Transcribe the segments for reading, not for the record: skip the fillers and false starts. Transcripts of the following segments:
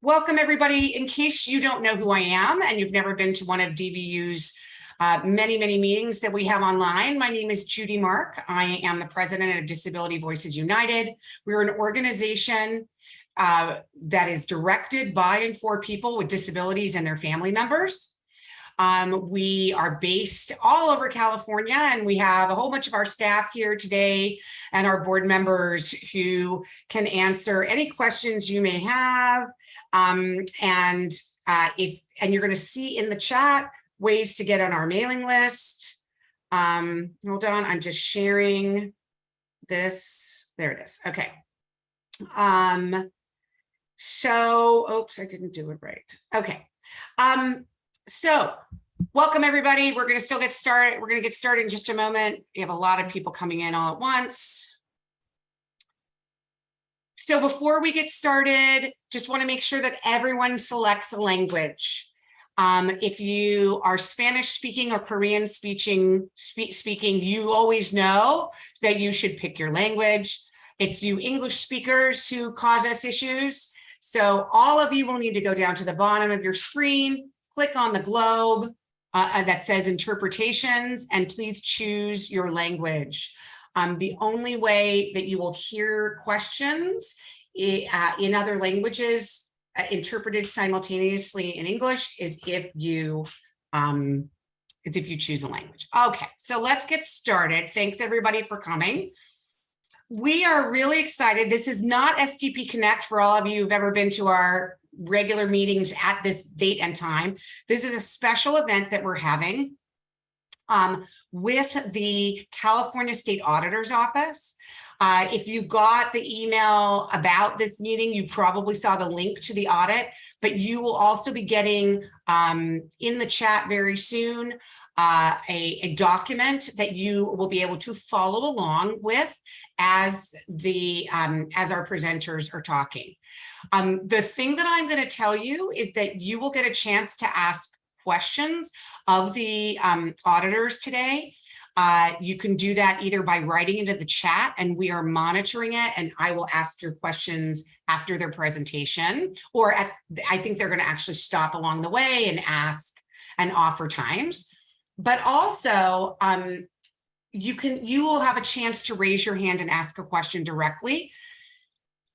Welcome, everybody. In case you don't know who I am and you've never been to one of DVU's many meetings that we have online, my name is Judy Mark. I am the president of Disability Voices United. We're an organization that is directed by and for people with disabilities and their family members. We are based all over California, and we have a whole bunch of our staff here today and our board members who can answer any questions you may have. And you're going to see in the chat ways to get on our mailing list. Hold on, I'm just sharing this. There it is. Okay. Oops, I didn't do it right. Okay. So welcome, everybody. We're going to still get started. We're going to get started in just a moment. We have a lot of people coming in all at once. So before we get started, just want to make sure that everyone selects a language. If you are Spanish speaking or Korean speaking, you always know that you should pick your language. It's you English speakers who cause us issues. So all of you will need to go down to the bottom of your screen, click on the globe that says interpretations, and please choose your language. The only way that you will hear questions in other languages interpreted simultaneously in English is if you choose a language. Okay, so let's get started. Thanks everybody for coming. We are really excited. This is not STP Connect for all of you who've ever been to our regular meetings at this date and time. This is a special event that we're having with the California State Auditor's Office. If you got the email about this meeting, you probably saw the link to the audit, but you will also be getting in the chat very soon a document that you will be able to follow along with as our presenters are talking. The thing that I'm going to tell you is that you will get a chance to ask questions of the auditors today. You can do that either by writing into the chat, and we are monitoring it, and I will ask your questions after their presentation, or I think they're going to actually stop along the way and ask and offer times. But also, you will have a chance to raise your hand and ask a question directly,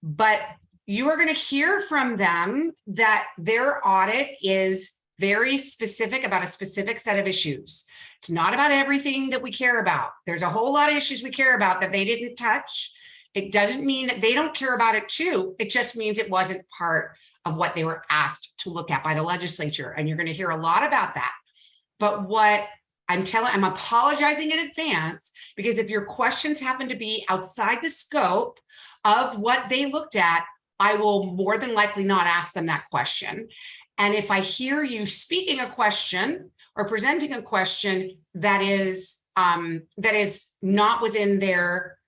but you are going to hear from them that their audit is very specific about a specific set of issues. It's not about everything that we care about. There's a whole lot of issues we care about that they didn't touch. It doesn't mean that they don't care about it too. It just means it wasn't part of what they were asked to look at by the legislature. And you're going to hear a lot about that. But what I'm apologizing in advance, because if your questions happen to be outside the scope of what they looked at, I will more than likely not ask them that question. And if I hear you speaking a question or presenting a question that is not within their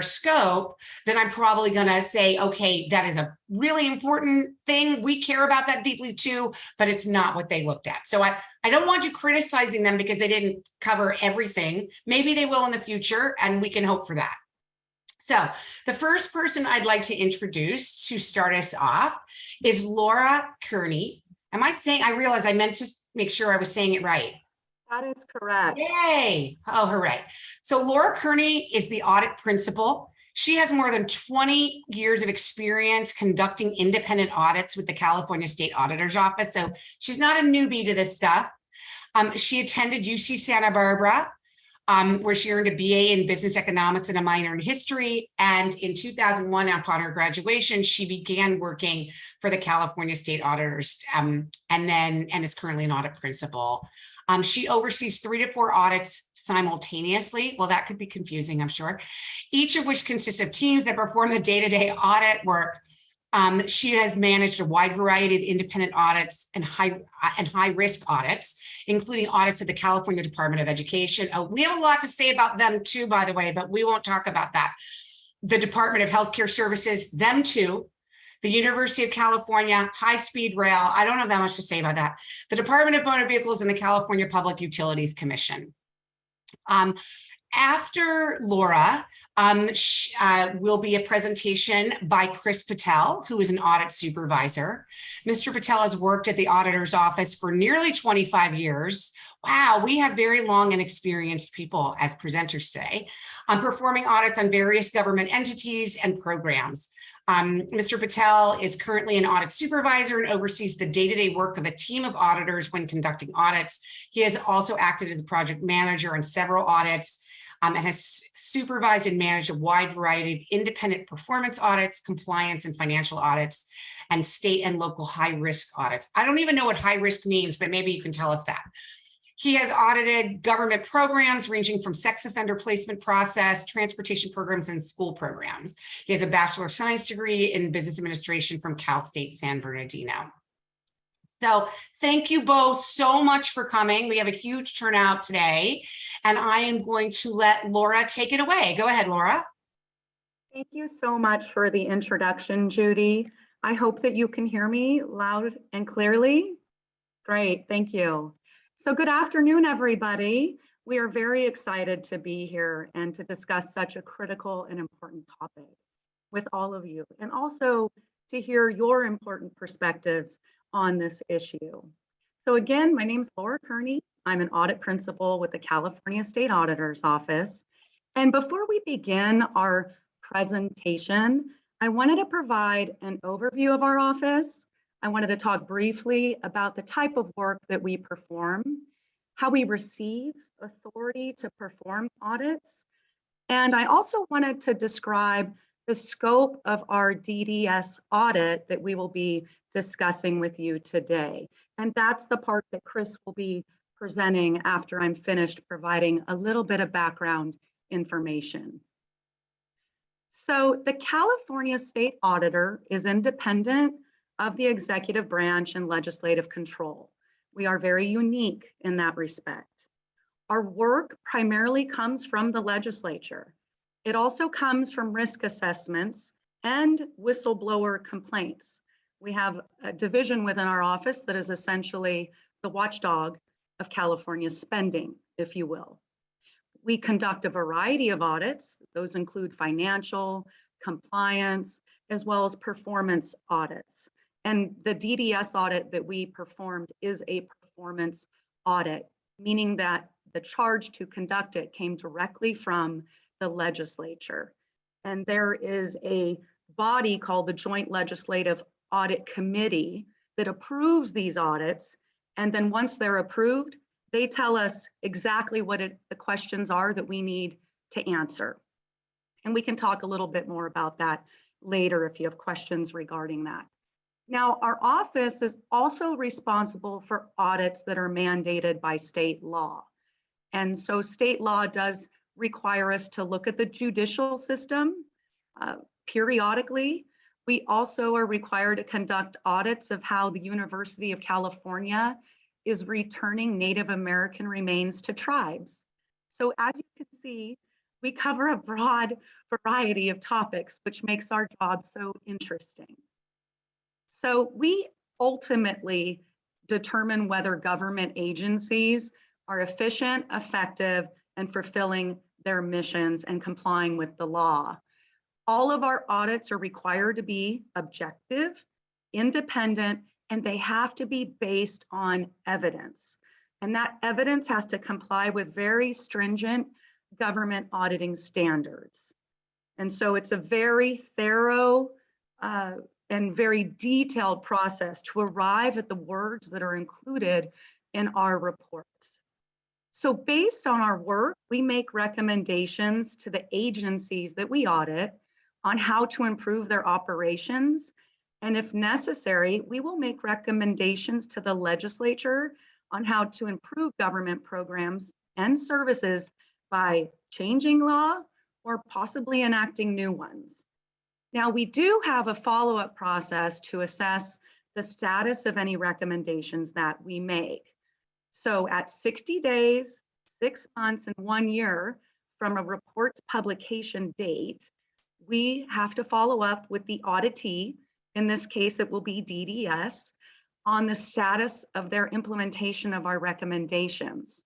scope, then I'm probably going to say, okay, that is a really important thing. We care about that deeply too, but it's not what they looked at. So I don't want you criticizing them because they didn't cover everything. Maybe they will in the future, and we can hope for that. So the first person I'd like to introduce to start us off is Laura Kearney. I realize I meant to make sure I was saying it right. That is correct. Yay. Oh, hooray. So Laura Kearney is the audit principal. She has more than 20 years of experience conducting independent audits with the California State Auditor's Office. So she's not a newbie to this stuff. She attended UC Santa Barbara, where she earned a BA in business economics and a minor in history. And in 2001, upon her graduation, she began working for the California State Auditors and is currently an audit principal. She oversees 3 to 4 audits simultaneously. Well, that could be confusing, I'm sure. Each of which consists of teams that perform the day-to-day audit work. She has managed a wide variety of independent audits and high-risk audits, including audits of the California Department of Education. We have a lot to say about them too, by the way, but we won't talk about that. The Department of Healthcare Services, them too. The University of California, high-speed rail. I don't have that much to say about that. The Department of Motor Vehicles and the California Public Utilities Commission. After Laura, will be a presentation by Chris Patel, who is an audit supervisor. Mr. Patel has worked at the auditor's office for nearly 25 years. Wow, we have very long and experienced people as presenters today, performing audits on various government entities and programs. Mr. Patel is currently an audit supervisor and oversees the day-to-day work of a team of auditors when conducting audits. He has also acted as a project manager on several audits, and has supervised and managed a wide variety of independent performance audits, compliance and financial audits, and state and local high-risk audits. I don't even know what high risk means, but maybe you can tell us that. He has audited government programs ranging from sex offender placement process, transportation programs, and school programs. He has a Bachelor of Science degree in Business Administration from Cal State San Bernardino. So thank you both so much for coming. We have a huge turnout today, and I am going to let Laura take it away. Go ahead, Laura. Thank you so much for the introduction, Judy. I hope that you can hear me loud and clearly. Great, thank you. So good afternoon, everybody. We are very excited to be here and to discuss such a critical and important topic with all of you, and also to hear your important perspectives on this issue. So again, my name is Laura Kearney. I'm an audit principal with the California State Auditor's Office. And before we begin our presentation, I wanted to provide an overview of our office. I wanted to talk briefly about the type of work that we perform, how we receive authority to perform audits. And I also wanted to describe the scope of our DDS audit that we will be discussing with you today. And that's the part that Chris will be presenting after I'm finished providing a little bit of background information. So the California State Auditor is independent of the executive branch and legislative control. We are very unique in that respect. Our work primarily comes from the legislature. It also comes from risk assessments and whistleblower complaints. We have a division within our office that is essentially the watchdog of California's spending, if you will. We conduct a variety of audits. Those include financial, compliance, as well as performance audits. And the DDS audit that we performed is a performance audit, meaning that the charge to conduct it came directly from the legislature. And there is a body called the Joint Legislative Audit Committee that approves these audits. And then once they're approved, they tell us exactly what the questions are that we need to answer. And we can talk a little bit more about that later if you have questions regarding that. Now, our office is also responsible for audits that are mandated by state law. And so state law does require us to look at the judicial system periodically. We also are required to conduct audits of how the University of California is returning Native American remains to tribes. So as you can see, we cover a broad variety of topics, which makes our job so interesting. So we ultimately determine whether government agencies are efficient, effective, and fulfilling their missions and complying with the law. All of our audits are required to be objective, independent, and they have to be based on evidence. And that evidence has to comply with very stringent government auditing standards. And so it's a very thorough and very detailed process to arrive at the words that are included in our reports. So based on our work, we make recommendations to the agencies that we audit on how to improve their operations. And if necessary, we will make recommendations to the legislature on how to improve government programs and services by changing law or possibly enacting new ones. Now, we do have a follow-up process to assess the status of any recommendations that we make. So at 60 days, 6 months, and 1 year from a report's publication date, we have to follow up with the auditee. In this case, it will be DDS, on the status of their implementation of our recommendations.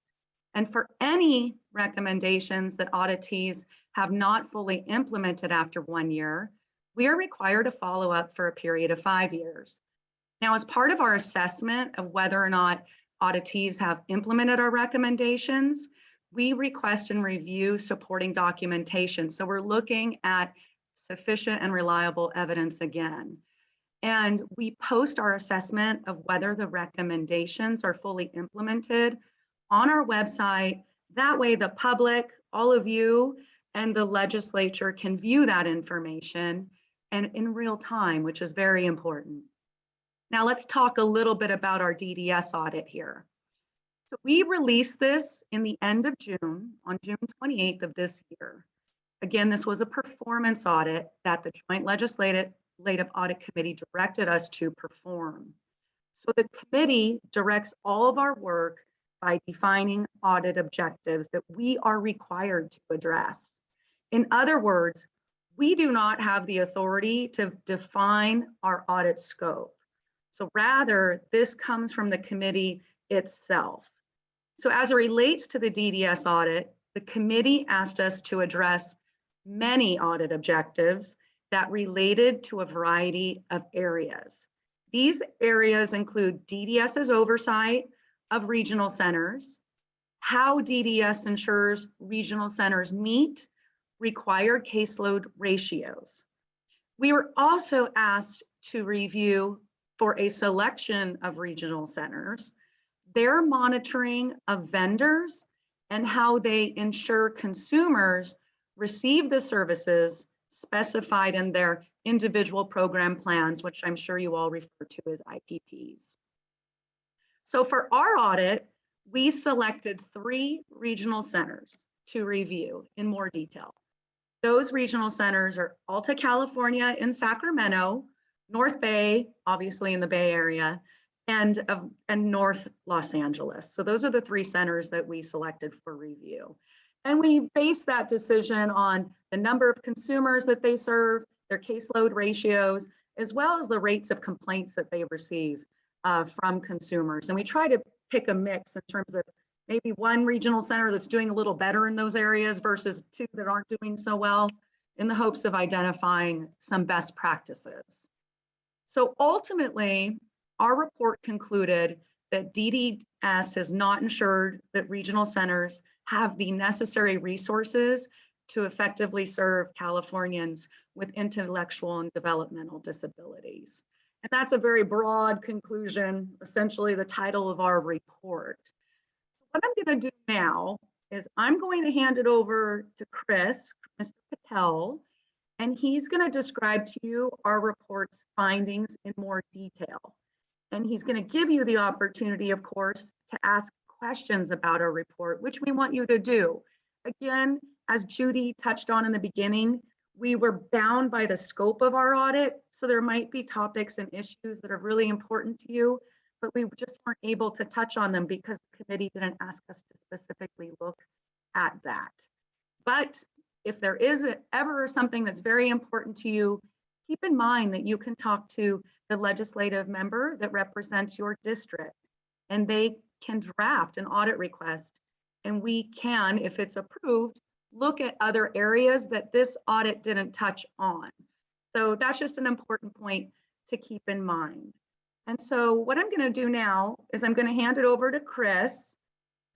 And for any recommendations that auditees have not fully implemented after 1 year, we are required to follow up for a period of 5 years. Now, as part of our assessment of whether or not auditees have implemented our recommendations, we request and review supporting documentation. So we're looking at sufficient and reliable evidence again. And we post our assessment of whether the recommendations are fully implemented on our website. That way the public, all of you, and the legislature can view that information and in real time, which is very important. Now let's talk a little bit about our DDS audit here. So we released this in the end of June, on June 28th of this year. Again, this was a performance audit that the Joint Legislative Audit Committee directed us to perform. So the committee directs all of our work by defining audit objectives that we are required to address. In other words, we do not have the authority to define our audit scope. So rather, this comes from the committee itself. So as it relates to the DDS audit, the committee asked us to address many audit objectives that related to a variety of areas. These areas include DDS's oversight of regional centers, how DDS ensures regional centers meet required caseload ratios. We were also asked to review for a selection of regional centers, their monitoring of vendors and how they ensure consumers receive the services specified in their individual program plans, which I'm sure you all refer to as IPPs. So for our audit, we selected 3 regional centers to review in more detail. Those regional centers are Alta California in Sacramento, North Bay, obviously in the Bay Area, and North Los Angeles. So those are the 3 centers that we selected for review. And we based that decision on the number of consumers that they serve, their caseload ratios, as well as the rates of complaints that they receive from consumers. And we try to pick a mix in terms of maybe 1 regional center that's doing a little better in those areas versus 2 that aren't doing so well, in the hopes of identifying some best practices. So ultimately, our report concluded that DDS has not ensured that regional centers have the necessary resources to effectively serve Californians with intellectual and developmental disabilities. And that's a very broad conclusion, essentially the title of our report. What I'm going to do now is I'm going to hand it over to Mr. Patel, and he's going to describe to you our report's findings in more detail. And he's going to give you the opportunity, of course, to ask questions about our report, which we want you to do. Again, as Judy touched on in the beginning, we were bound by the scope of our audit. So there might be topics and issues that are really important to you, but we just weren't able to touch on them because the committee didn't ask us to specifically look at that. But if there is ever something that's very important to you, keep in mind that you can talk to the legislative member that represents your district, and they can draft an audit request. And we can, if it's approved, look at other areas that this audit didn't touch on. So that's just an important point to keep in mind. And so what I'm going to do now is I'm going to hand it over to Chris.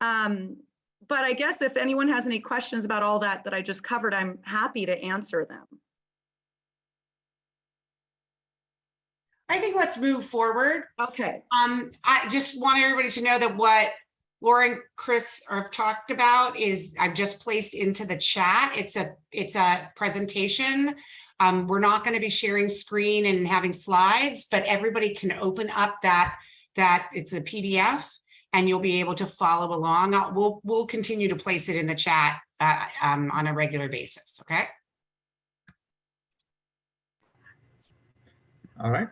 But I guess if anyone has any questions about all that I just covered, I'm happy to answer them. I think let's move forward. Okay. I just want everybody to know that what Laura and Chris have talked about is I've just placed into the chat. It's a presentation. We're not going to be sharing screen and having slides, but everybody can open up that it's a PDF and you'll be able to follow along. We'll continue to place it in the chat on a regular basis. Okay. All right.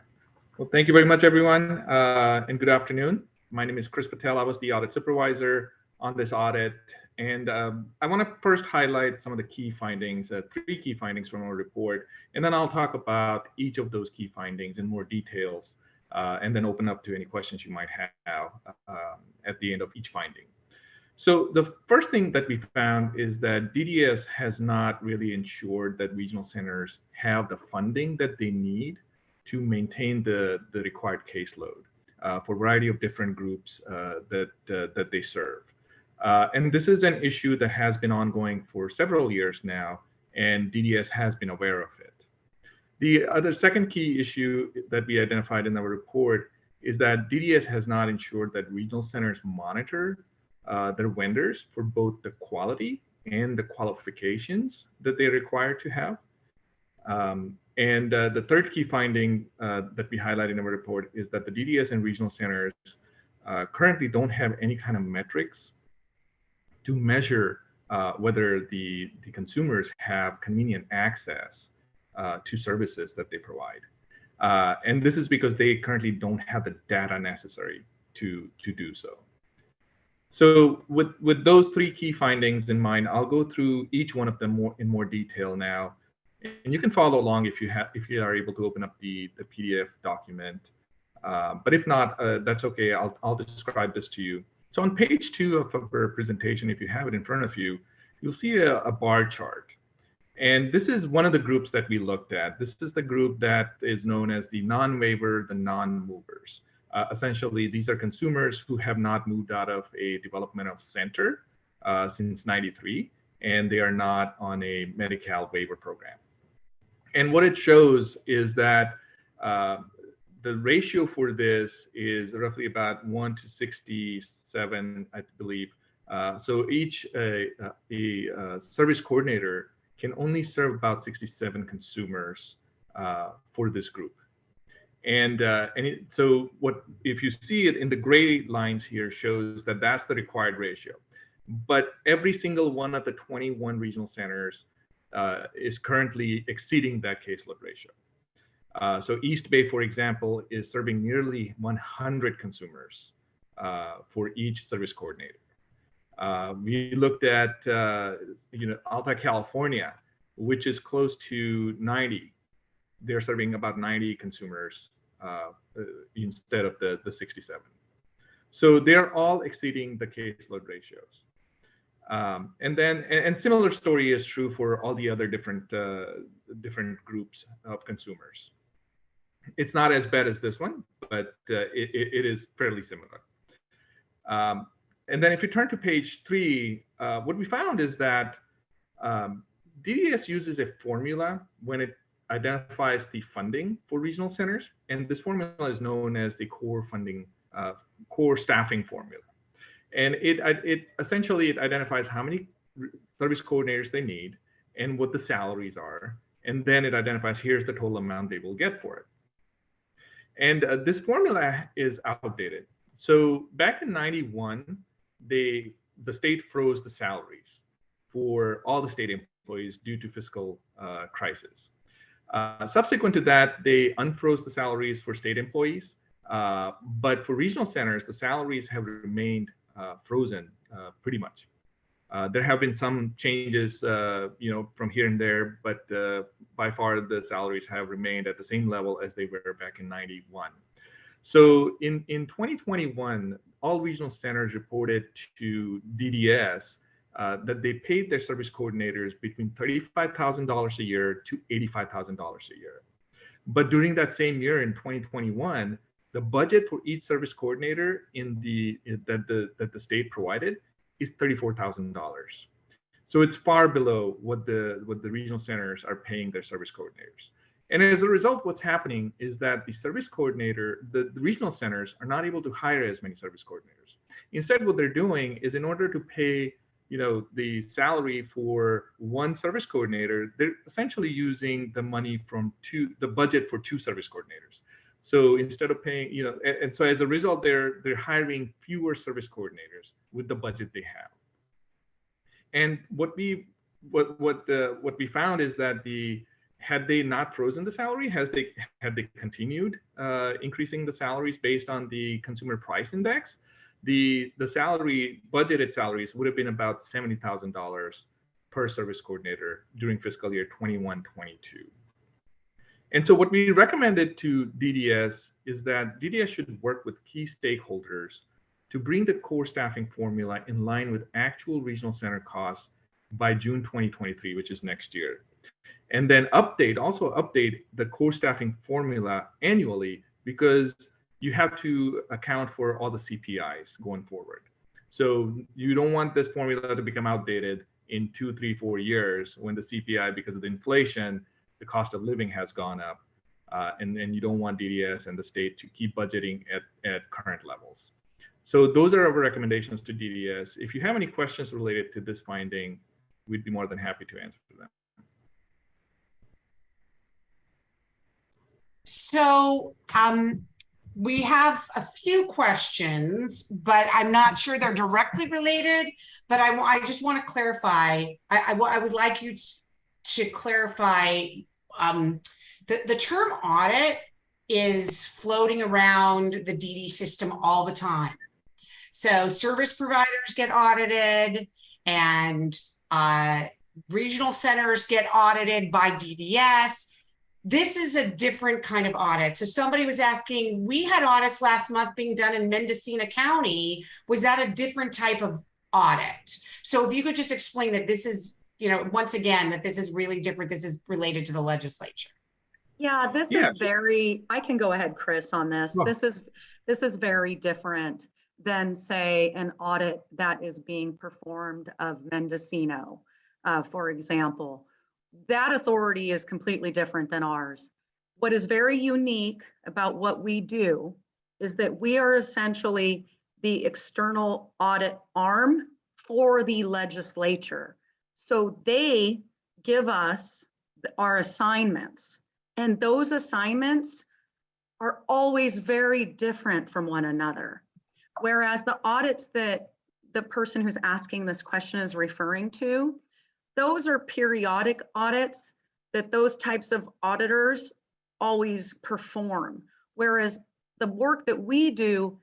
Well, thank you very much, everyone, and good afternoon. My name is Chris Patel. I was the audit supervisor on this audit. And I want to first highlight some of the key findings, 3 key findings from our report, and then I'll talk about each of those key findings in more details, and then open up to any questions you might have at the end of each finding. So the first thing that we found is that DDS has not really ensured that regional centers have the funding that they need to maintain the required caseload for a variety of different groups that they serve. And this is an issue that has been ongoing for several years now, and DDS has been aware of it. The other second key issue that we identified in our report is that DDS has not ensured that regional centers monitor their vendors for both the quality and the qualifications that they're required to have. And the third key finding that we highlight in our report is that the DDS and regional centers currently don't have any kind of metrics to measure whether the consumers have convenient access to services that they provide. And this is because they currently don't have the data necessary to do so. So with those three key findings in mind, I'll go through each one of them in more detail now. And you can follow along if you are able to open up the PDF document. But if not, that's okay. I'll describe this to you. So on page 2 of our presentation, if you have it in front of you, you'll see a bar chart. And this is one of the groups that we looked at. This is the group that is known as the non-waiver, the non-movers. Essentially, these are consumers who have not moved out of a developmental center since '93, and they are not on a Medi-Cal waiver program. And what it shows is that the ratio for this is roughly about 1 to 67, I believe. So each service coordinator can only serve about 67 consumers for this group. So what if you see it in the gray lines here shows that that's the required ratio. But every single one of the 21 regional centers is currently exceeding that caseload ratio. So East Bay, for example, is serving nearly 100 consumers for each service coordinator. We looked at Alta California, which is close to 90. They're serving about 90 consumers instead of the 67. So they're all exceeding the caseload ratios. And similar story is true for all the other different groups of consumers. It's not as bad as this one, but it is fairly similar. And then if you turn to page 3, what we found is that DDS uses a formula when it identifies the funding for regional centers, and this formula is known as the core staffing formula. And it essentially identifies how many service coordinators they need and what the salaries are, and then it identifies here's the total amount they will get for it. And this formula is outdated. So back in '91, the state froze the salaries for all the state employees due to fiscal crisis. Subsequent to that, they unfroze the salaries for state employees, but for regional centers, the salaries have remained frozen pretty much. There have been some changes, from here and there, but by far the salaries have remained at the same level as they were back in '91. So in 2021, all regional centers reported to DDS that they paid their service coordinators between $35,000 a year to $85,000 a year. But during that same year in 2021, the budget for each service coordinator that the state provided is $34,000. So it's far below what the regional centers are paying their service coordinators. And as a result, what's happening is that the regional centers are not able to hire as many service coordinators. Instead, what they're doing is in order to pay the salary for one service coordinator, they're essentially using the money from the budget for 2 service coordinators. So instead of paying, and so as a result, they're hiring fewer service coordinators with the budget they have. And what we found is that had they not frozen the salary, had they continued increasing the salaries based on the consumer price index, the budgeted salaries would have been about $70,000 per service coordinator during fiscal year 21-22. And so what we recommended to DDS is that DDS should work with key stakeholders to bring the core staffing formula in line with actual regional center costs by June 2023, which is next year. And then also update the core staffing formula annually, because you have to account for all the CPIs going forward. So you don't want this formula to become outdated in 2, 3, 4 years when the CPI, because of the inflation, the cost of living has gone up. And you don't want DDS and the state to keep budgeting at current levels. So those are our recommendations to DDS. If you have any questions related to this finding, we'd be more than happy to answer them. So we have a few questions, but I'm not sure they're directly related, but I just want to clarify. I would like you to clarify the term audit is floating around the DD system all the time. So service providers get audited, and regional centers get audited by DDS. This is a different kind of audit. So somebody was asking, we had audits last month being done in Mendocino County. Was that a different type of audit? So if you could just explain that this is, once again, that this is really different. This is related to the legislature. Yeah, this is very, I can go ahead, Chris, on this. Oh. This is very different than, say, an audit that is being performed of Mendocino, for example. That authority is completely different than ours. What is very unique about what we do is that we are essentially the external audit arm for the legislature. So they give us our assignments, and those assignments are always very different from one another. Whereas the audits that the person who's asking this question is referring to, those are periodic audits that those types of auditors always perform. Whereas the work that we do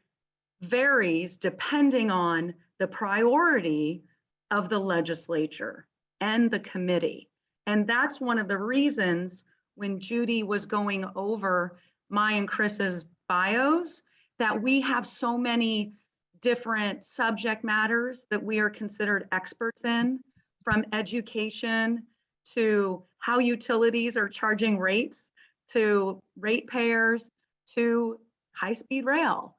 varies depending on the priority of the legislature and the committee. And that's one of the reasons when Judy was going over my and Chris's bios, that we have so many different subject matters that we are considered experts in, from education to how utilities are charging rates, to ratepayers, to high-speed rail.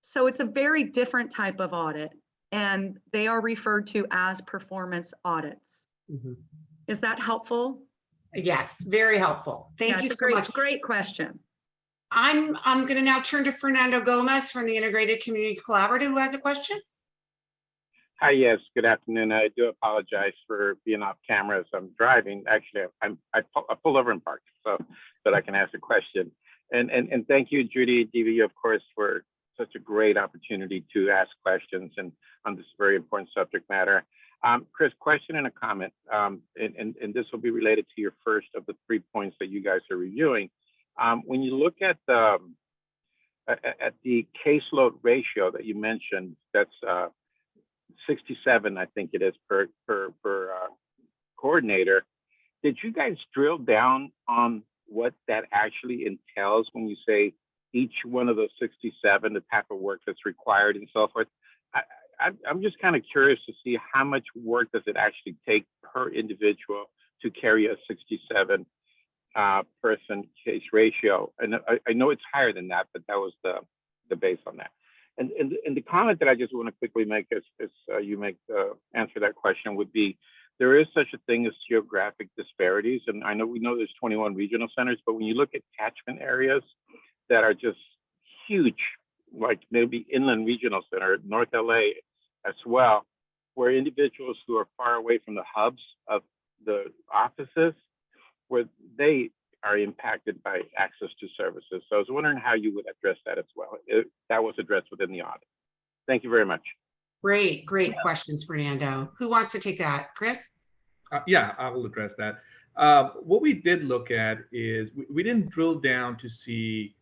So it's a very different type of audit, and they are referred to as performance audits. Mm-hmm. Is that helpful? Yes, very helpful. Thank you so much. Great question. I'm going to now turn to Fernando Gomez from the Integrated Community Collaborative, who has a question. Hi, yes, good afternoon. I do apologize for being off camera as I'm driving. Actually, I pulled over and parked so that I can ask a question. And thank you, Judy, DV, of course, for such a great opportunity to ask questions and on this very important subject matter. Chris, question and a comment, and this will be related to your first of the 3 points that you guys are reviewing. When you look at the caseload ratio that you mentioned, that's 67, I think it is per coordinator. Did you guys drill down on what that actually entails when you say each one of those 67, the type of work that's required and so forth? I'm just kind of curious to see how much work does it actually take per individual to carry a 67 person case ratio. And I know it's higher than that, but that was the base on that. And the comment that I just want to quickly make as you answer that question would be, there is such a thing as geographic disparities. And we know there's 21 regional centers, but when you look at catchment areas that are just huge, like maybe Inland Regional Center, North LA as well, where individuals who are far away from the hubs of the offices, where they are impacted by access to services. So I was wondering how you would address that as well. That was addressed within the audit. Thank you very much. Great questions, Fernando. Who wants to take that? Chris? Yeah, I will address that. What we did look at is we didn't drill down to see,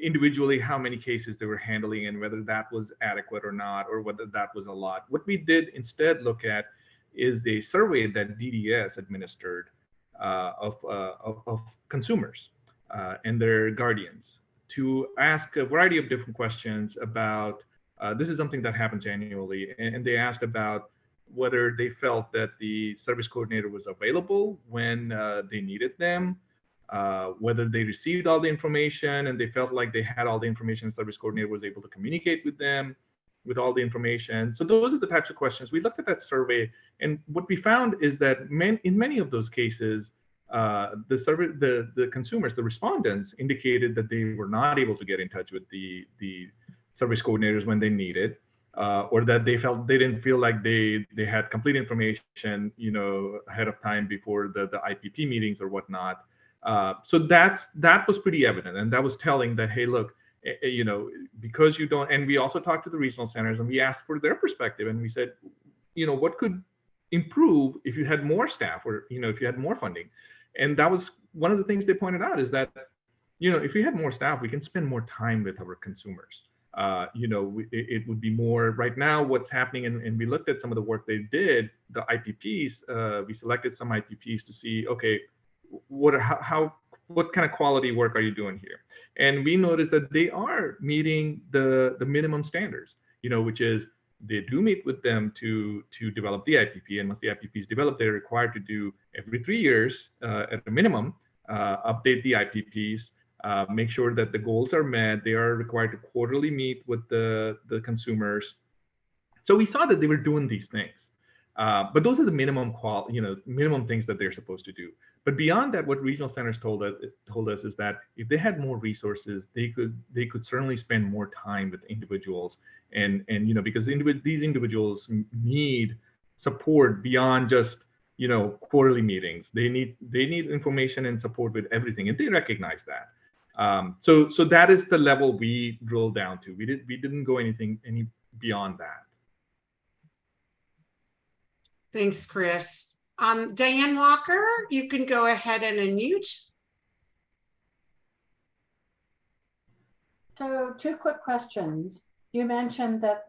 individually how many cases they were handling and whether that was adequate or not, or whether that was a lot. What we did instead look at is the survey that DDS administered of consumers and their guardians to ask a variety of different questions about, this is something that happens annually, and they asked about whether they felt that the service coordinator was available when they needed them, whether they received all the information and they felt like they had all the information, the service coordinator was able to communicate with them with all the information. So those are the types of questions. We looked at that survey, and what we found is that in many of those cases, the consumers, the respondents, indicated that they were not able to get in touch with the service coordinators when they needed, or that they didn't feel like they had complete information, ahead of time before the IPP meetings or whatnot. So that was pretty evident, and that was telling that, hey, look, because you don't. And we also talked to the regional centers and we asked for their perspective, and we said, what could improve if you had more staff, or if you had more funding. And that was one of the things they pointed out, is that if we had more staff, we can spend more time with our consumers. It would be more. Right now what's happening, and we looked at some of the work they did, the IPPs, we selected some IPPs to see, okay, what kind of quality work are you doing here? And we noticed that they are meeting the minimum standards, which is they do meet with them to develop the IPP, and once the IPP is developed, they're required to do every 3 years at a minimum, update the IPPs, make sure that the goals are met. They are required to quarterly meet with the consumers. So we saw that they were doing these things, but those are the minimum minimum things that they're supposed to do. But beyond that, what regional centers told us is that if they had more resources, they could certainly spend more time with individuals, and because these individuals need support beyond just quarterly meetings. They need information and support with everything, and they recognize that. So that is the level we drilled down to. We didn't go any beyond that. Thanks, Chris. Diane Walker, you can go ahead and unmute. So 2 quick questions. You mentioned that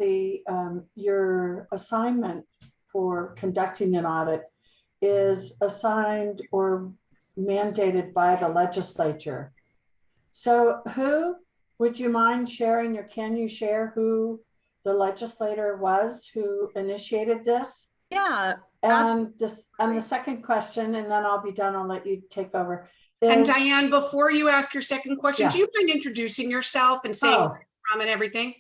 your assignment for conducting an audit is assigned or mandated by the legislature. So would you mind sharing, or can you share who the legislator was who initiated this? Yeah. And the second question, and then I'll be done, I'll let you take over. And Diane, before you ask your second question, Yeah. do you mind introducing yourself and saying where you're from and everything?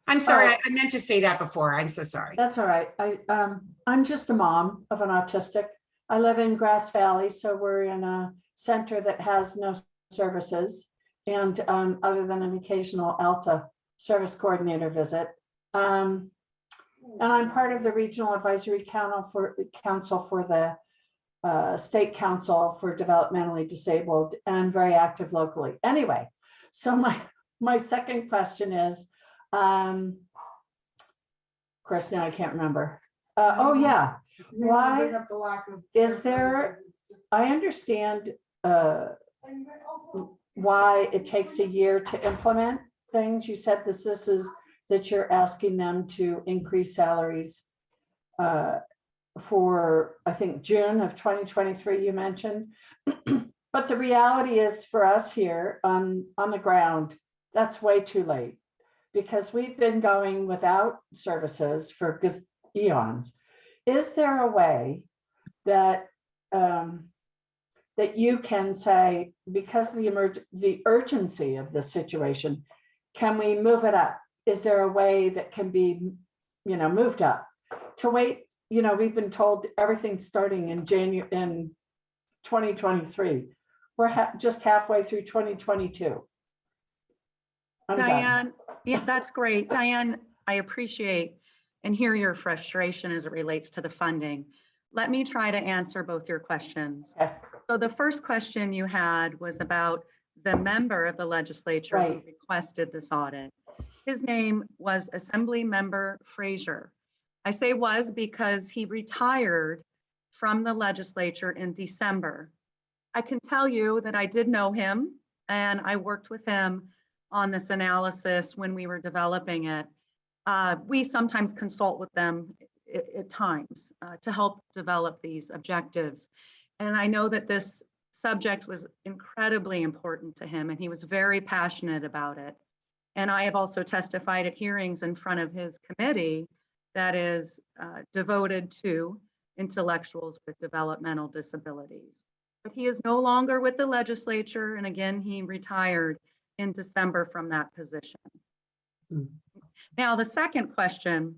I'm sorry, I meant to say that before. I'm so sorry. That's all right. I'm just a mom of an autistic. I live in Grass Valley, so we're in a center that has no services, and other than an occasional ALTA service coordinator visit. And I'm part of the Regional Advisory Council for the State Council for Developmentally Disabled, and very active locally. Anyway, so my second question is, Chris, now I can't remember. Oh yeah, why is there? I understand why it takes a year to implement things. You said that you're asking them to increase salaries for, I think, June of 2023, you mentioned. But the reality is, for us here on the ground, that's way too late, because we've been going without services for eons. Is there a way that that you can say, because of the urgency of this situation, can we move it up? Is there a way that can be, moved up? To wait, we've been told everything's starting in January in 2023. We're just halfway through 2022. I'm Diane, done. yeah, that's great. Diane, I appreciate and hear your frustration as it relates to the funding. Let me try to answer both your questions. Okay. So the first question you had was about the member of the legislature who Right. requested this audit. His name was Assembly Member Frazier. I say was because he retired from the legislature in December. I can tell you that I did know him, and I worked with him on this analysis when we were developing it. We sometimes consult with them at times to help develop these objectives. And I know that this subject was incredibly important to him, and he was very passionate about it. And I have also testified at hearings in front of his committee that is devoted to intellectuals with developmental disabilities. But he is no longer with the legislature, and again, he retired in December from that position. Now, the second question,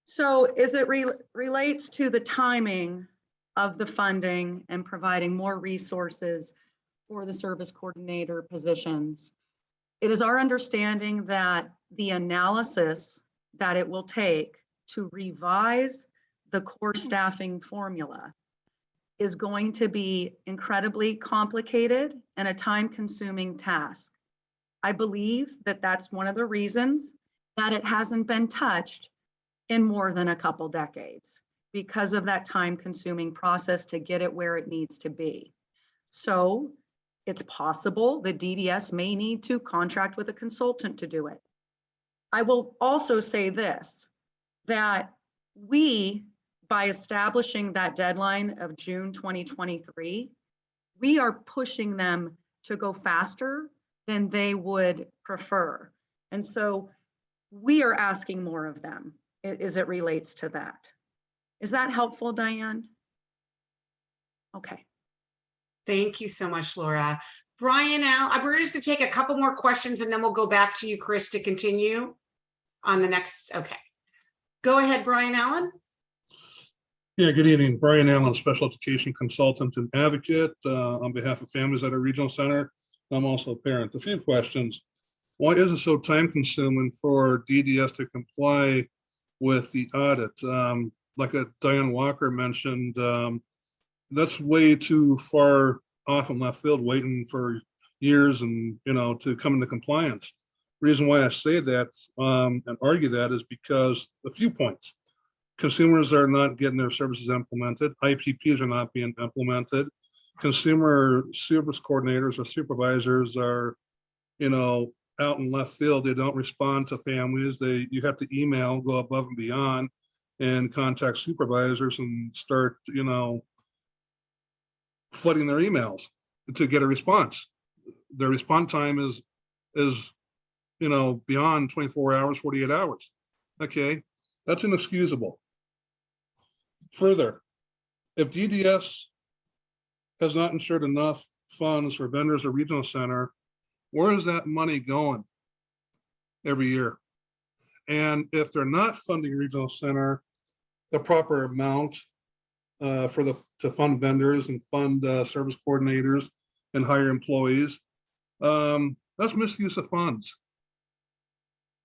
so as it relates to the timing of the funding and providing more resources for the service coordinator positions, it is our understanding that the analysis that it will take to revise the core staffing formula is going to be incredibly complicated and a time-consuming task. I believe that that's one of the reasons that it hasn't been touched in more than a couple decades, because of that time-consuming process to get it where it needs to be. So it's possible the DDS may need to contract with a consultant to do it. I will also say this, that we, by establishing that deadline of June 2023, we are pushing them to go faster than they would prefer. And so we are asking more of them as it relates to that. Is that helpful, Diane? Okay. Thank you so much, Laura. Brian, we're just gonna take a couple more questions and then we'll go back to you, Chris, to continue on the next. Okay. Go ahead, Brian Allen. Yeah, good evening. Brian Allen, Special Education Consultant and Advocate on behalf of families at a regional center. I'm also a parent. A few questions. Why is it so time consuming for DDS to comply with the audit? Like Diane Walker mentioned, that's way too far off in left field, waiting for years and, to come into compliance. Reason why I say that and argue that is because a few points. Consumers are not getting their services implemented. IPPs are not being implemented. Consumer service coordinators or supervisors are, out in left field. They don't respond to families. You have to email, go above and beyond, and contact supervisors and start, flooding their emails to get a response. Their response time is beyond 24 hours, 48 hours. Okay, that's inexcusable. Further, if DDS has not ensured enough funds for vendors or regional center, where is that money going every year? And if they're not funding regional center the proper amount to fund vendors and fund service coordinators and hire employees, that's misuse of funds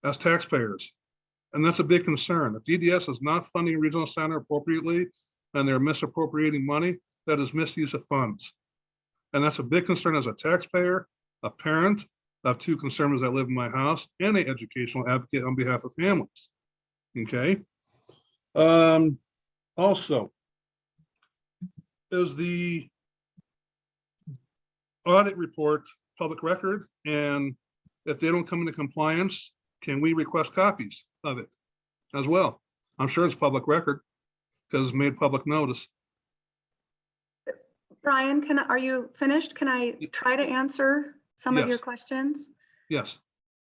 as taxpayers. And that's a big concern. If DDS is not funding regional center appropriately and they're misappropriating money, that is misuse of funds. And that's a big concern as a taxpayer, a parent of two consumers that live in my house, and an educational advocate on behalf of families. Okay. Also, is the audit report public record? And if they don't come into compliance, can we request copies of it as well? I'm sure it's public record because it's made public notice. Brian, are you finished? Can I try to answer some of your questions? Yes.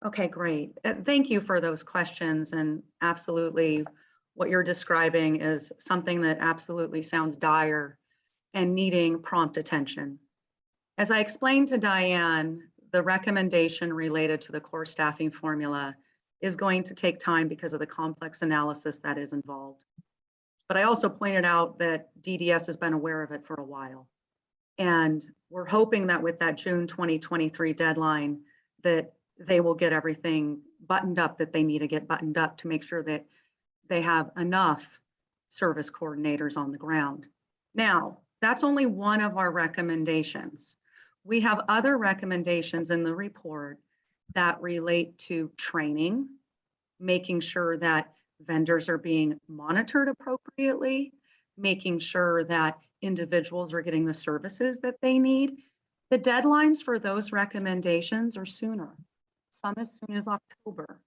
Okay, great. Thank you for those questions. And absolutely, what you're describing is something that absolutely sounds dire and needing prompt attention. As I explained to Diane, the recommendation related to the core staffing formula is going to take time because of the complex analysis that is involved. But I also pointed out that DDS has been aware of it for a while. And we're hoping that with that June 2023 deadline, that they will get everything buttoned up that they need to get buttoned up to make sure that they have enough service coordinators on the ground. Now, that's only one of our recommendations. We have other recommendations in the report that relate to training, making sure that vendors are being monitored appropriately, making sure that individuals are getting the services that they need. The deadlines for those recommendations are sooner, some as soon as October.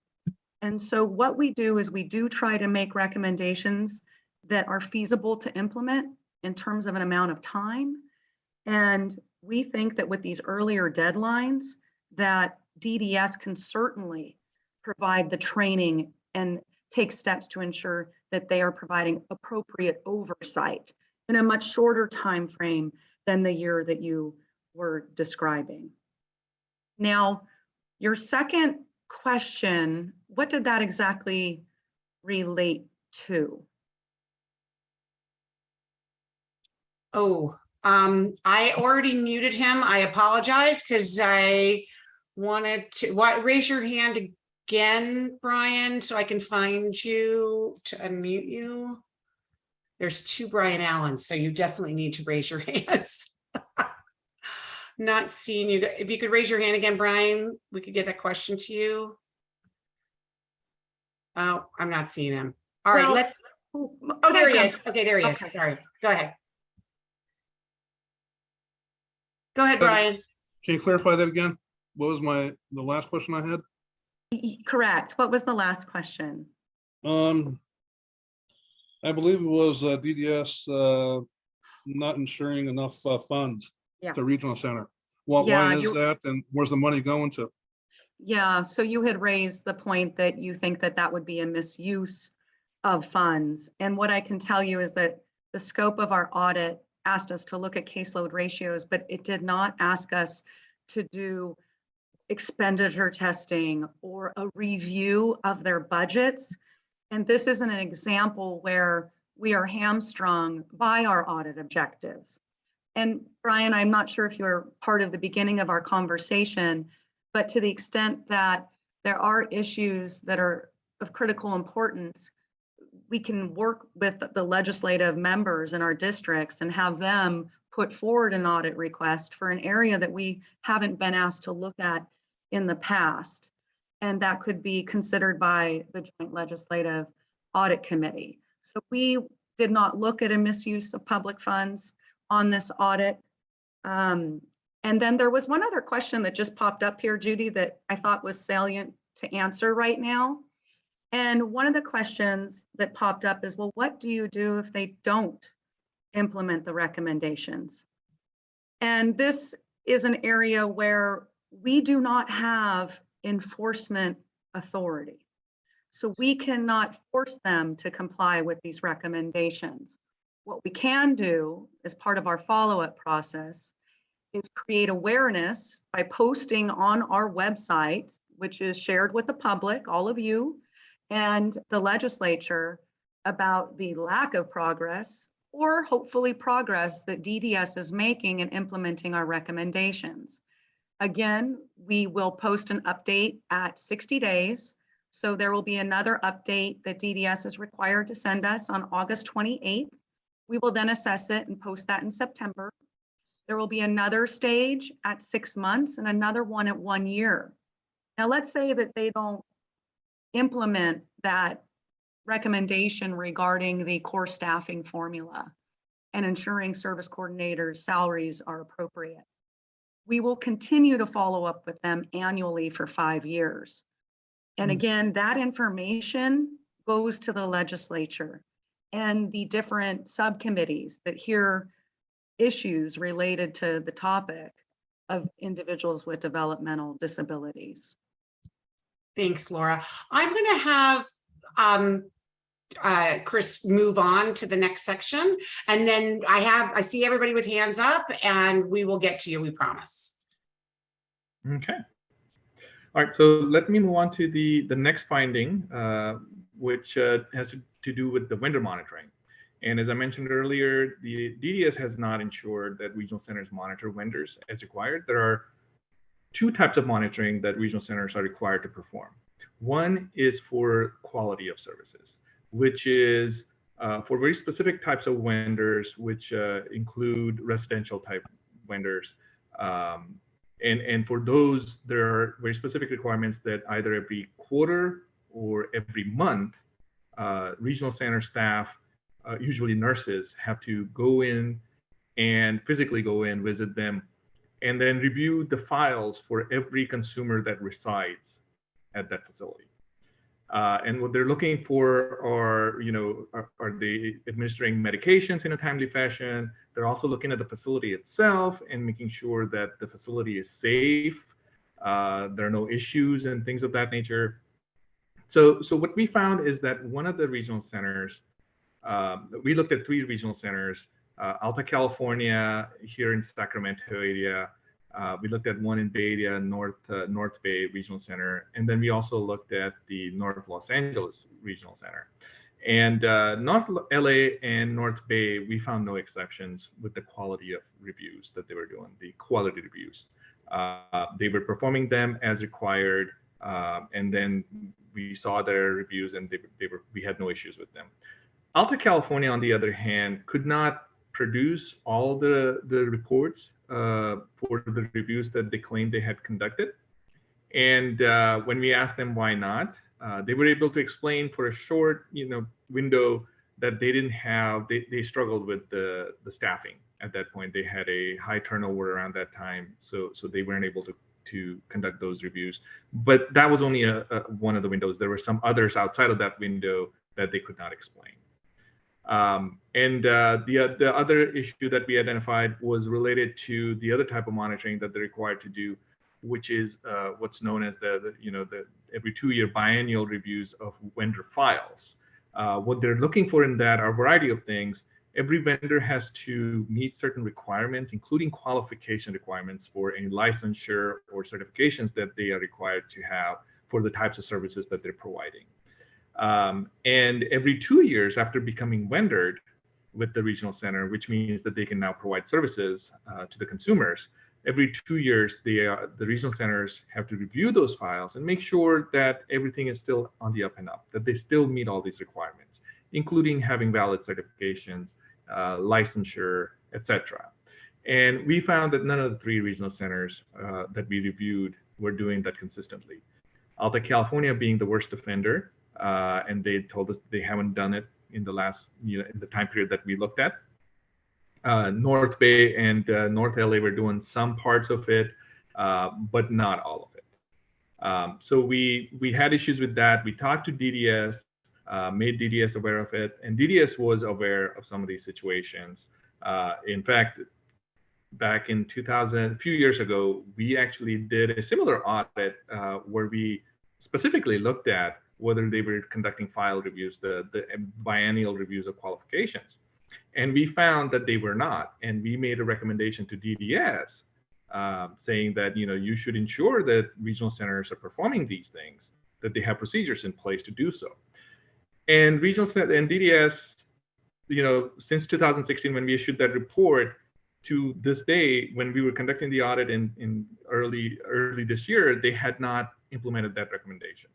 And so what we do is we do try to make recommendations that are feasible to implement in terms of an amount of time. And we think that with these earlier deadlines, that DDS can certainly provide the training and take steps to ensure that they are providing appropriate oversight in a much shorter time frame than the year that you were describing. Now, your second question, what did that exactly relate to? Oh, I already muted him. I apologize because I wanted to, raise your hand again, Brian, so I can find you to unmute you. There's two Brian Allens, so you definitely need to raise your hands. Not seeing you. If you could raise your hand again, Brian, we could get that question to you. Oh, I'm not seeing him. All right, let's. Oh, there he is. Okay, there he is. Okay. Sorry. Go ahead. Go ahead, Brian. Can you clarify that again? What was the last question I had? Correct. What was the last question? I believe it was DDS not ensuring enough funds Yeah. to regional center. Why Yeah, is that, and where's the money going to? Yeah, so you had raised the point that you think that that would be a misuse of funds. And what I can tell you is that the scope of our audit asked us to look at caseload ratios, but it did not ask us to do expenditure testing or a review of their budgets. And this isn't an example where we are hamstrung by our audit objectives. And Brian, I'm not sure if you're part of the beginning of our conversation, but to the extent that there are issues that are of critical importance, we can work with the legislative members in our districts and have them put forward an audit request for an area that we haven't been asked to look at in the past. And that could be considered by the Joint Legislative Audit Committee. So we did not look at a misuse of public funds on this audit. And then there was one other question that just popped up here, Judy, that I thought was salient to answer right now. And one of the questions that popped up is, well, what do you do if they don't implement the recommendations? And this is an area where we do not have enforcement authority. So we cannot force them to comply with these recommendations. What we can do as part of our follow-up process is create awareness by posting on our website, which is shared with the public, all of you, and the legislature, about the lack of progress or hopefully progress that DDS is making in implementing our recommendations. Again, we will post an update at 60 days. So there will be another update that DDS is required to send us on August 28th. We will then assess it and post that in September. There will be another stage at 6 months and another one at 1 year. Now, let's say that they don't implement that recommendation regarding the core staffing formula and ensuring service coordinators' salaries are appropriate. We will continue to follow up with them annually for 5 years. And again, that information goes to the legislature and the different subcommittees that hear issues related to the topic of individuals with developmental disabilities. Thanks, Laura. I'm going to have Chris move on to the next section. And then I see everybody with hands up and we will get to you, we promise. Okay. All right, so let me move on to the next finding, which has to do with the vendor monitoring. And as I mentioned earlier, the DDS has not ensured that regional centers monitor vendors as required. There are two types of monitoring that regional centers are required to perform. One is for quality of services, which is for very specific types of vendors, which include residential type vendors. And for those, there are very specific requirements that either every quarter or every month, regional center staff, usually nurses, have to go in and physically go in, visit them, and then review the files for every consumer that resides at that facility. And what they're looking for are, are they administering medications in a timely fashion? They're also looking at the facility itself and making sure that the facility is safe. There are no issues and things of that nature. So what we found is that one of the regional centers, we looked at 3 regional centers, Alta California here in Sacramento area. We looked at one in Bay Area, North Bay Regional Center, and then we also looked at the North Los Angeles Regional Center. And North LA and North Bay, we found no exceptions with the quality of reviews that they were doing, the quality reviews. They were performing them as required, and then we saw their reviews, and we had no issues with them. Alta California, on the other hand, could not produce all the reports for the reviews that they claimed they had conducted. And when we asked them why not, they were able to explain for a short window that they didn't have, they struggled with the staffing at that point. They had a high turnover around that time, so they weren't able to conduct those reviews. But that was only one of the windows. There were some others outside of that window that they could not explain. The other issue that we identified was related to the other type of monitoring that they're required to do, which is what's known as the every 2-year biennial reviews of vendor files. What they're looking for in that are a variety of things. Every vendor has to meet certain requirements, including qualification requirements for any licensure or certifications that they are required to have for the types of services that they're providing. And every 2 years after becoming vendored with the regional center, which means that they can now provide services to the consumers, every 2 years, the regional centers have to review those files and make sure that everything is still on the up and up, that they still meet all these requirements, including having valid certifications, licensure, etc. And we found that none of the 3 regional centers that we reviewed were doing that consistently. Alta California being the worst offender, and they told us they haven't done it in the last, in the time period that we looked at. North Bay and North LA were doing some parts of it, but not all of it. So we had issues with that. We talked to DDS, made DDS aware of it, and DDS was aware of some of these situations. In fact, back in 2000, a few years ago, we actually did a similar audit where we specifically looked at whether they were conducting file reviews, the biennial reviews of qualifications. And we found that they were not. And we made a recommendation to DDS saying that, you should ensure that regional centers are performing these things, that they have procedures in place to do so. And DDS, since 2016, when we issued that report, to this day, when we were conducting the audit in early this year, they had not implemented that recommendation.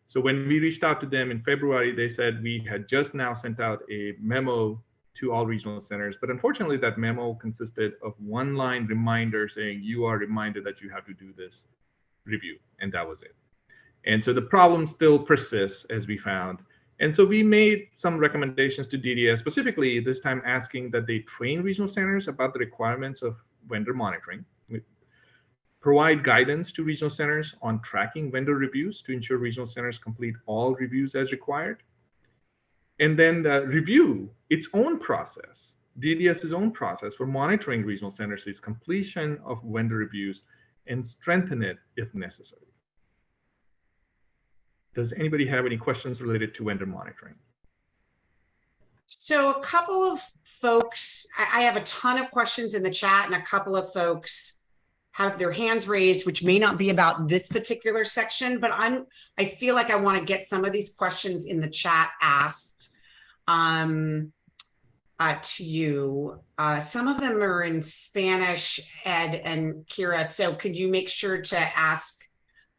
So when we reached out to them in February, they said we had just now sent out a memo to all regional centers, but unfortunately that memo consisted of 1-line reminder saying you are reminded that you have to do this review, and that was it. And so the problem still persists, as we found. And so we made some recommendations to DDS, specifically this time asking that they train regional centers about the requirements of vendor monitoring, provide guidance to regional centers on tracking vendor reviews to ensure regional centers complete all reviews as required, and then review its own process, DDS's own process for monitoring regional centers' completion of vendor reviews, and strengthen it if necessary. Does anybody have any questions related to vendor monitoring? So a couple of folks, I have a ton of questions in the chat, and a couple of folks have their hands raised, which may not be about this particular section, but I feel like I want to get some of these questions in the chat asked to you. Some of them are in Spanish, Ed and Kira. So could you make sure to ask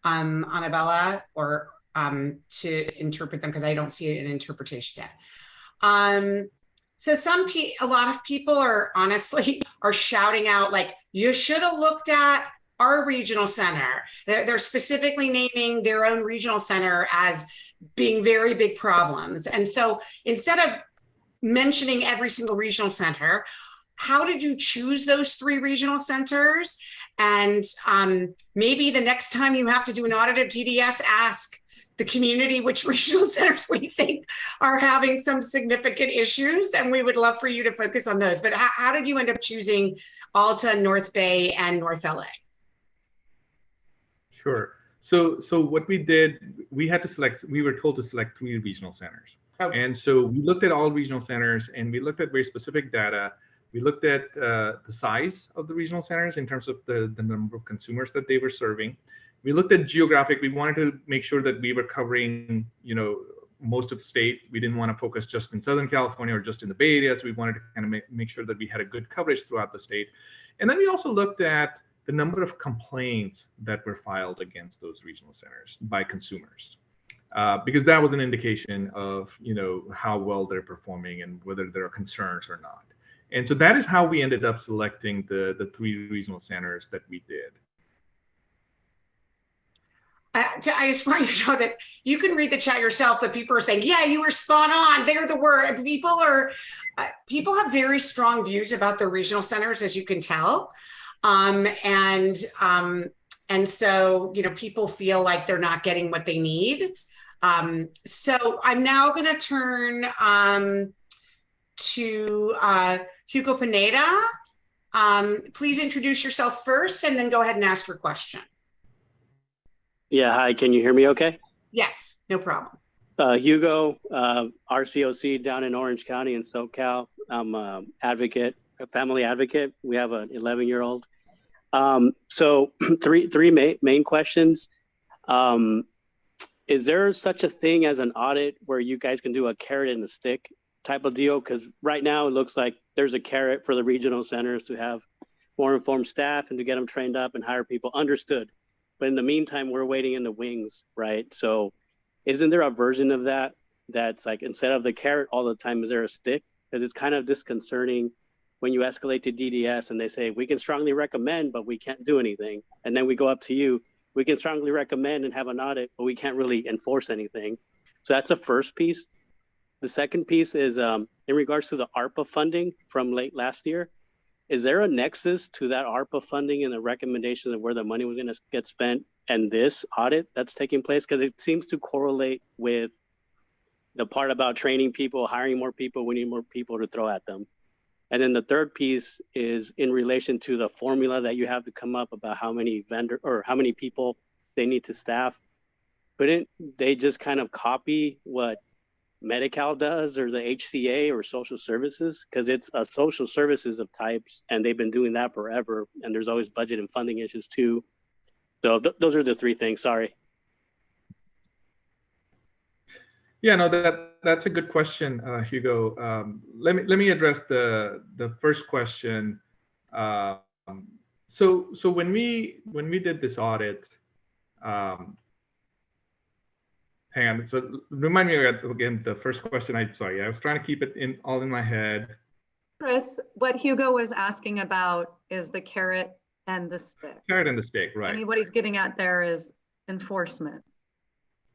Annabella or to interpret them, because I don't see it in interpretation yet. So a lot of people are honestly shouting out like, you should have looked at our regional center. They're specifically naming their own regional center as being very big problems. And so instead of mentioning every single regional center, how did you choose those 3 regional centers? And maybe the next time you have to do an audit of DDS, ask, the community, which regional centers we think are having some significant issues, and we would love for you to focus on those. But how did you end up choosing Alta, North Bay, and North LA? Sure. So what we did, we were told to select 3 regional centers. Okay. And so we looked at all regional centers, and we looked at very specific data. We looked at the size of the regional centers in terms of the number of consumers that they were serving. We looked at geographic. We wanted to make sure that we were covering, most of the state. We didn't want to focus just in Southern California or just in the Bay Area. So we wanted to kind of make sure that we had a good coverage throughout the state. And then we also looked at the number of complaints that were filed against those regional centers by consumers, because that was an indication of how well they're performing and whether there are concerns or not. And so that is how we ended up selecting the 3 regional centers that we did. I just want you to know that you can read the chat yourself, but people are saying, yeah, you were spot on. They're the word. People have very strong views about their regional centers, as you can tell. And so, people feel like they're not getting what they need. So I'm now going to turn to Hugo Pineda. Please introduce yourself first and then go ahead and ask your question. Yeah, hi, can you hear me okay? Yes, no problem. Hugo, RCOC down in Orange County in SoCal. I'm a family advocate. We have an 11-year-old. So three main questions. Is there such a thing as an audit where you guys can do a carrot and a stick type of deal? Because right now it looks like there's a carrot for the regional centers to have more informed staff and to get them trained up and hire people. Understood. But in the meantime, we're waiting in the wings, right? So isn't there a version of that that's like, instead of the carrot all the time, is there a stick? Because it's kind of disconcerting when you escalate to DDS and they say, we can strongly recommend, but we can't do anything. And then we go up to you, we can strongly recommend and have an audit, but we can't really enforce anything. So that's the first piece. The second piece is in regards to the ARPA funding from late last year. Is there a nexus to that ARPA funding and the recommendations of where the money was going to get spent and this audit that's taking place? Because it seems to correlate with the part about training people, hiring more people, we need more people to throw at them. And then the third piece is in relation to the formula that you have to come up about how many how many people they need to staff. Couldn't they just kind of copy what Medi-Cal does or the HCA or social services? Because it's a social services of types and they've been doing that forever. And there's always budget and funding issues too. So those are the 3 things. Sorry. Yeah, no, that's a good question, Hugo. Let me address the first question. So when we did this audit, hang on. So remind me again the first question. I was trying to keep it all in my head. Chris, what Hugo was asking about is the carrot and the stick. Carrot and the stick, right? And what he's getting at there is enforcement.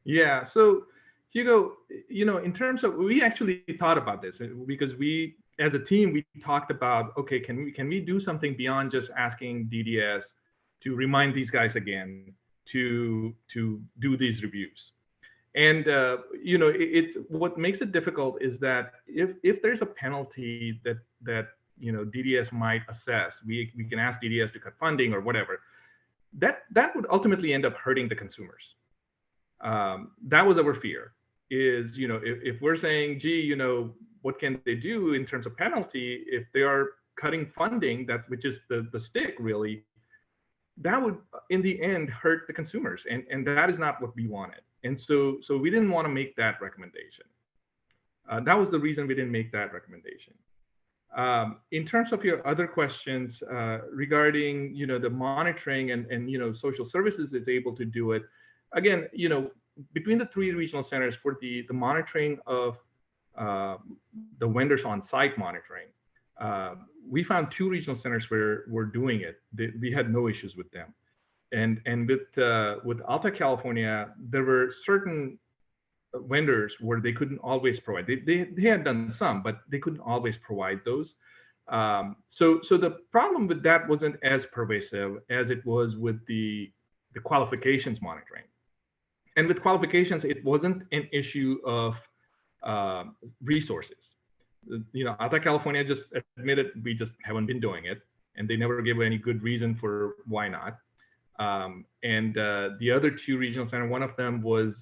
Yeah. So Hugo, in terms of, we actually thought about this because we, as a team, we talked about, okay, can we do something beyond just asking DDS to remind these guys again to do these reviews? And it's what makes it difficult is that if there's a penalty that DDS might assess, we can ask DDS to cut funding or whatever. That would ultimately end up hurting the consumers. That was our fear. Is if we're saying, gee, what can they do in terms of penalty if they are cutting funding, which is the stick really, that would in the end hurt the consumers, and that is not what we wanted. And so we didn't want to make that recommendation. That was the reason we didn't make that recommendation. In terms of your other questions regarding the monitoring and social services is able to do it. Again, between the 3 regional centers for the monitoring of the vendors on site monitoring, we found 2 regional centers where we're doing it. We had no issues with them. And with Alta California, there were certain vendors where they couldn't always provide. They had done some, but they couldn't always provide those. So the problem with that wasn't as pervasive as it was with the qualifications monitoring. and with qualifications, it wasn't an issue of resources. You know, Alta California just admitted we just haven't been doing it, and they never gave any good reason for why not. And the other two regional centers, one of them was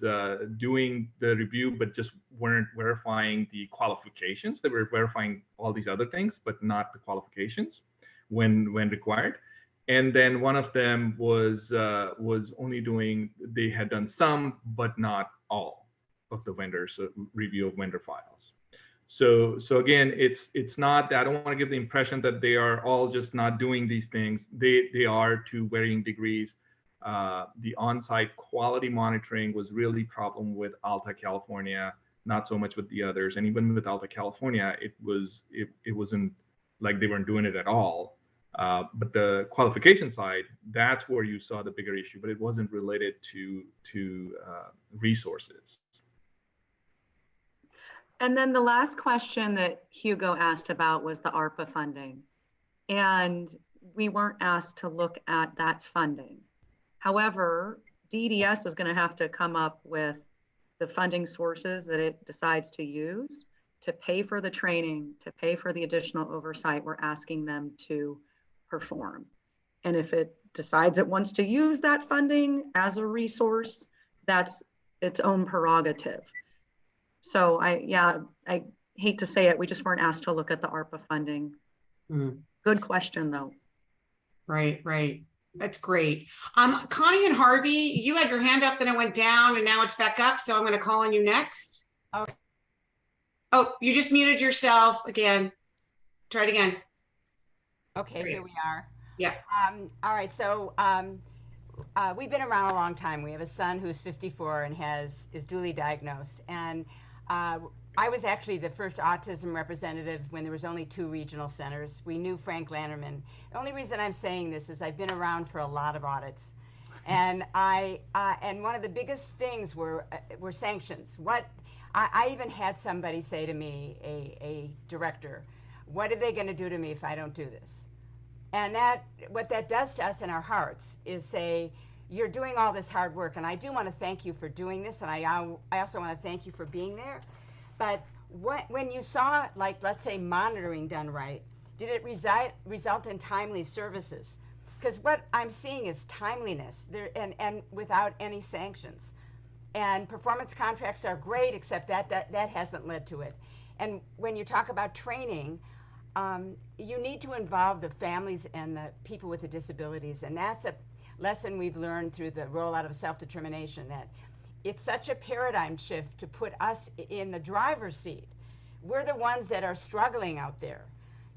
doing the review, but just weren't verifying the qualifications. They were verifying all these other things, but not the qualifications when required. And then one of them was only doing, they had done some, but not all of the vendors, review of vendor files. So again, it's not that I don't want to give the impression that they are all just not doing these things. They are to varying degrees. The on-site quality monitoring was really a problem with Alta California, not so much with the others. And even with Alta California, it wasn't like they weren't doing it at all. But the qualification side, that's where you saw the bigger issue, but it wasn't related to resources. And then the last question that Hugo asked about was the ARPA funding. And we weren't asked to look at that funding. However, DDS is going to have to come up with the funding sources that it decides to use to pay for the training, to pay for the additional oversight we're asking them to perform. And if it decides it wants to use that funding as a resource, that's its own prerogative. So I hate to say it, we just weren't asked to look at the ARPA funding. Good question though. Right. That's great. Connie and Harvey, you had your hand up, then it went down and now it's back up. So I'm going to call on you next. Okay. Oh, you just muted yourself again. Try it again. Okay, Great. here we are. Yeah. All right, so we've been around a long time. We have a son who's 54 and is duly diagnosed. And I was actually the first autism representative when there was only 2 regional centers. We knew Frank Lannerman. The only reason I'm saying this is I've been around for a lot of audits. And and one of the biggest things were sanctions. I even had somebody say to me, a director, what are they going to do to me if I don't do this? And what that does to us in our hearts is say, you're doing all this hard work, and I do want to thank you for doing this, and I also want to thank you for being there. But when you saw, like, let's say, monitoring done right, did it result in timely services? Because what I'm seeing is timeliness there, and without any sanctions. And performance contracts are great, except that hasn't led to it. And when you talk about training, you need to involve the families and the people with the disabilities. And that's a lesson we've learned through the rollout of self-determination, that it's such a paradigm shift to put us in the driver's seat. We're the ones that are struggling out there.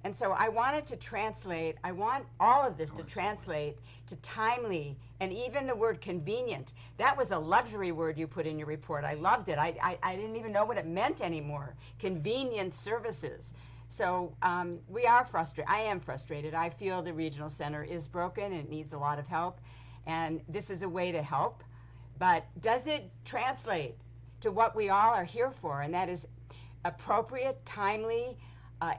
And so I wanted to translate, I want all of this to translate to timely, and even the word convenient. That was a luxury word you put in your report. I loved it. I didn't even know what it meant anymore. Convenient services. So we are frustrated. I am frustrated. I feel the regional center is broken and it needs a lot of help. And this is a way to help. But does it translate to what we all are here for? And that is appropriate, timely,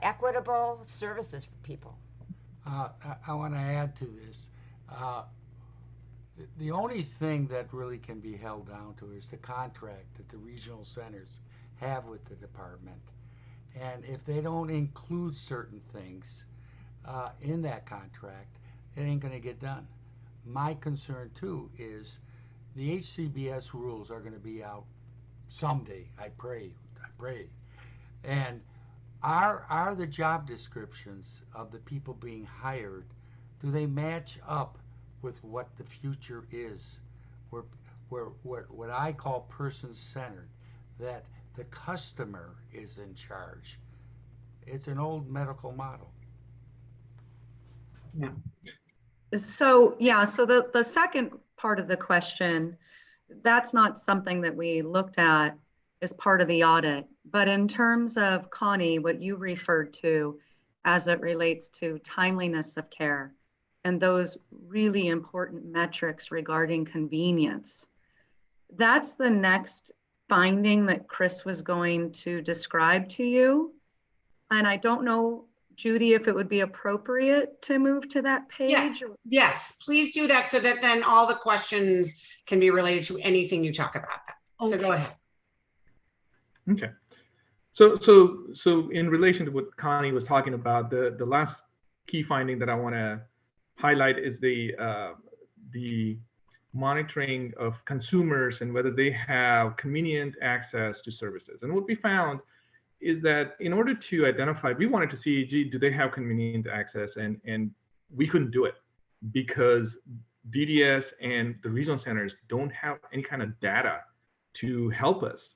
equitable services for people. I want to add to this. The only thing that really can be held down to is the contract that the regional centers have with the department. And if they don't include certain things in that contract, it ain't going to get done. My concern too is the HCBS rules are going to be out someday. I pray. And are the job descriptions of the people being hired, do they match up with what the future is? Where what I call person-centered, that the customer is in charge. It's an old medical model. Yeah. So yeah, so the second part of the question, that's not something that we looked at as part of the audit. But in terms of, Connie, what you referred to as it relates to timeliness of care and those really important metrics regarding convenience, that's the next finding that Chris was going to describe to you. And I don't know, Judy, if it would be appropriate to move to that Yeah. page? Yes, please do that so that then all the questions can be related to anything you talk about. So go ahead. Okay. So in relation to what Connie was talking about, the last key finding that I want to highlight is the monitoring of consumers and whether they have convenient access to services. And what we found is that in order to identify, we wanted to see, gee, do they have convenient access? And we couldn't do it because DDS and the regional centers don't have any kind of data to help us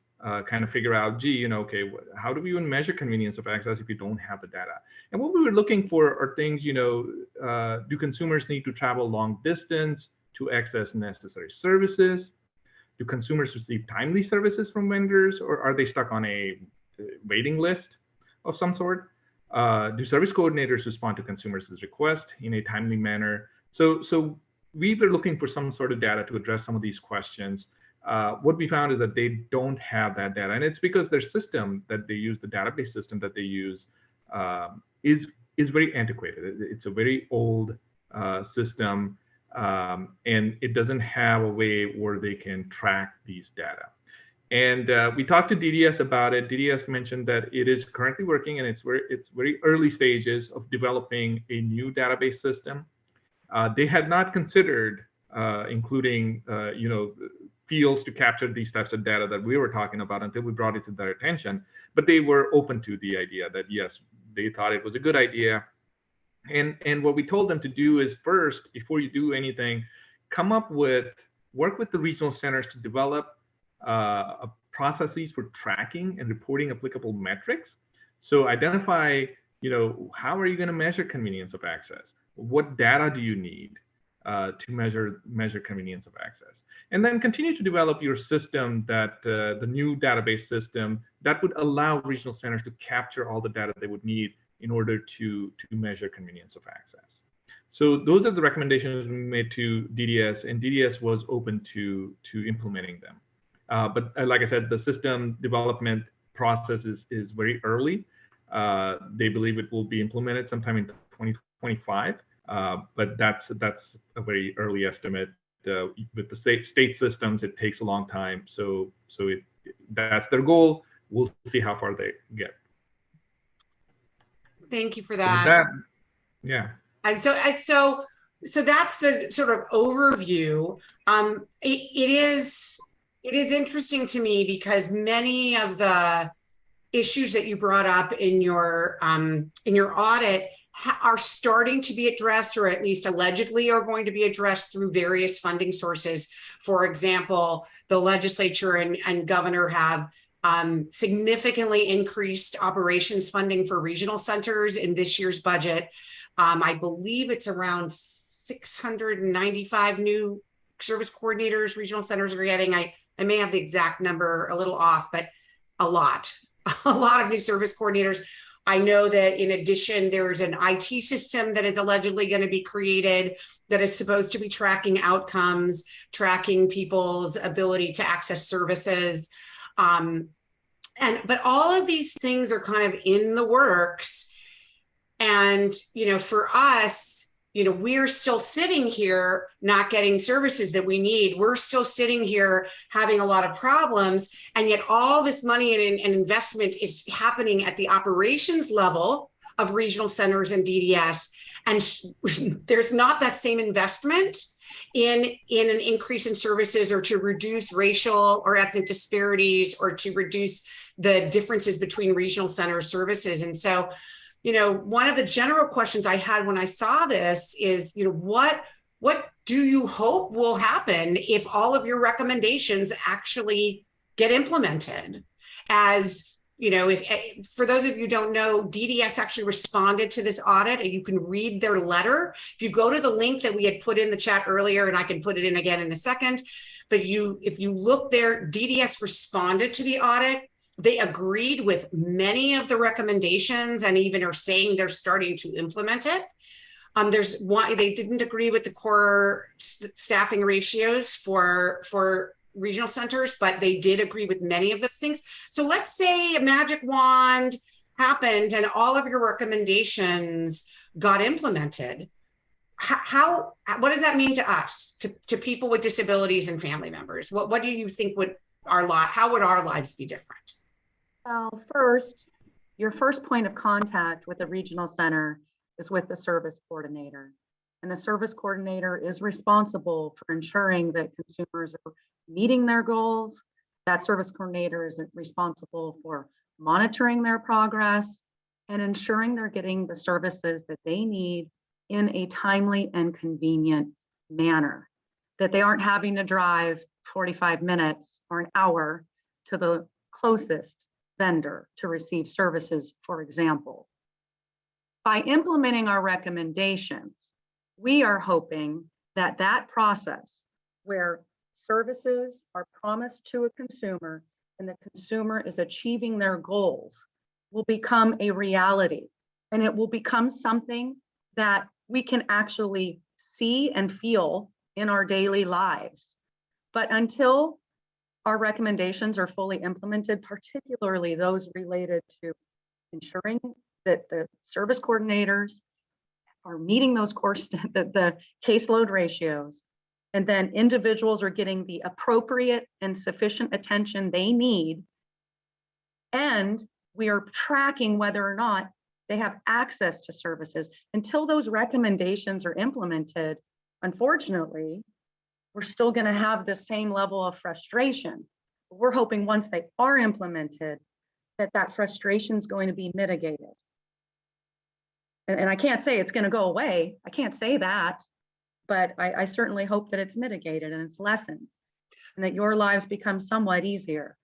kind of figure out, gee, okay, how do we even measure convenience of access if we don't have the data? And what we were looking for are things, do consumers need to travel long distance to access necessary services? Do consumers receive timely services from vendors, or are they stuck on a waiting list of some sort? Do service coordinators respond to consumers' requests in a timely manner? So we were looking for some sort of data to address some of these questions. What we found is that they don't have that data, and it's because their system that they use, the database system that they use, is very antiquated. It's a very old system, and it doesn't have a way where they can track these data. And we talked to DDS about it. DDS mentioned that it is currently working, and it's very early stages of developing a new database system. They had not considered including fields to capture these types of data that we were talking about until we brought it to their attention. But they were open to the idea that, yes, they thought it was a good idea. And what we told them to do is first, before you do anything, work with the regional centers to develop processes for tracking and reporting applicable metrics. So identify, how are you going to measure convenience of access? What data do you need to measure convenience of access? And then continue to develop your system, that the new database system that would allow regional centers to capture all the data they would need in order to measure convenience of access. So those are the recommendations we made to DDS, and DDS was open to implementing them. But like I said, the system development process is very early. They believe it will be implemented sometime in 2025, but that's a very early estimate. With the state systems, it takes a long time. So that's their goal. We'll see how far they get. Thank you for So with that. that, yeah. And so that's the sort of overview. It is interesting to me because many of the issues that you brought up in your audit are starting to be addressed, or at least allegedly are going to be addressed through various funding sources. For example, the legislature and governor have significantly increased operations funding for regional centers in this year's budget. I believe it's around 695 new service coordinators regional centers are getting. I may have the exact number a little off, but a lot of new service coordinators. I know that in addition, there's an IT system that is allegedly going to be created that is supposed to be tracking outcomes, tracking people's ability to access services. But all of these things are kind of in the works. And, for us, we're still sitting here not getting services that we need. We're still sitting here having a lot of problems. And yet all this money and investment is happening at the operations level of regional centers and DDS. And there's not that same investment in an increase in services, or to reduce racial or ethnic disparities, or to reduce the differences between regional center services. And so, one of the general questions I had when I saw this is, what do you hope will happen if all of your recommendations actually get implemented? As if for those of you who don't know, DDS actually responded to this audit, and you can read their letter. If you go to the link that we had put in the chat earlier, and I can put it in again in a second, but if you look there, DDS responded to the audit. They agreed with many of the recommendations and even are saying they're starting to implement it. There's one, they didn't agree with the core staffing ratios for regional centers, but they did agree with many of those things. So let's say a magic wand, happened and all of your recommendations got implemented, what does that mean to us, to people with disabilities and family members? What do you think how would our lives be different? Well, first, your first point of contact with the regional center is with the service coordinator. And the service coordinator is responsible for ensuring that consumers are meeting their goals. That service coordinator is responsible for monitoring their progress and ensuring they're getting the services that they need in a timely and convenient manner, that they aren't having to drive 45 minutes or an hour to the closest vendor to receive services, for example. By implementing our recommendations, we are hoping that that process where services are promised to a consumer and the consumer is achieving their goals will become a reality, and it will become something that we can actually see and feel in our daily lives. But until our recommendations are fully implemented, particularly those related to ensuring that the service coordinators are meeting those the caseload ratios, and then individuals are getting the appropriate and sufficient attention they need, and we are tracking whether or not they have access to services. Until those recommendations are implemented, unfortunately, we're still going to have the same level of frustration. We're hoping once they are implemented, that frustration is going to be mitigated. And I can't say it's going to go away. I can't say that, but I certainly hope that it's mitigated and it's lessened and that your lives become somewhat easier.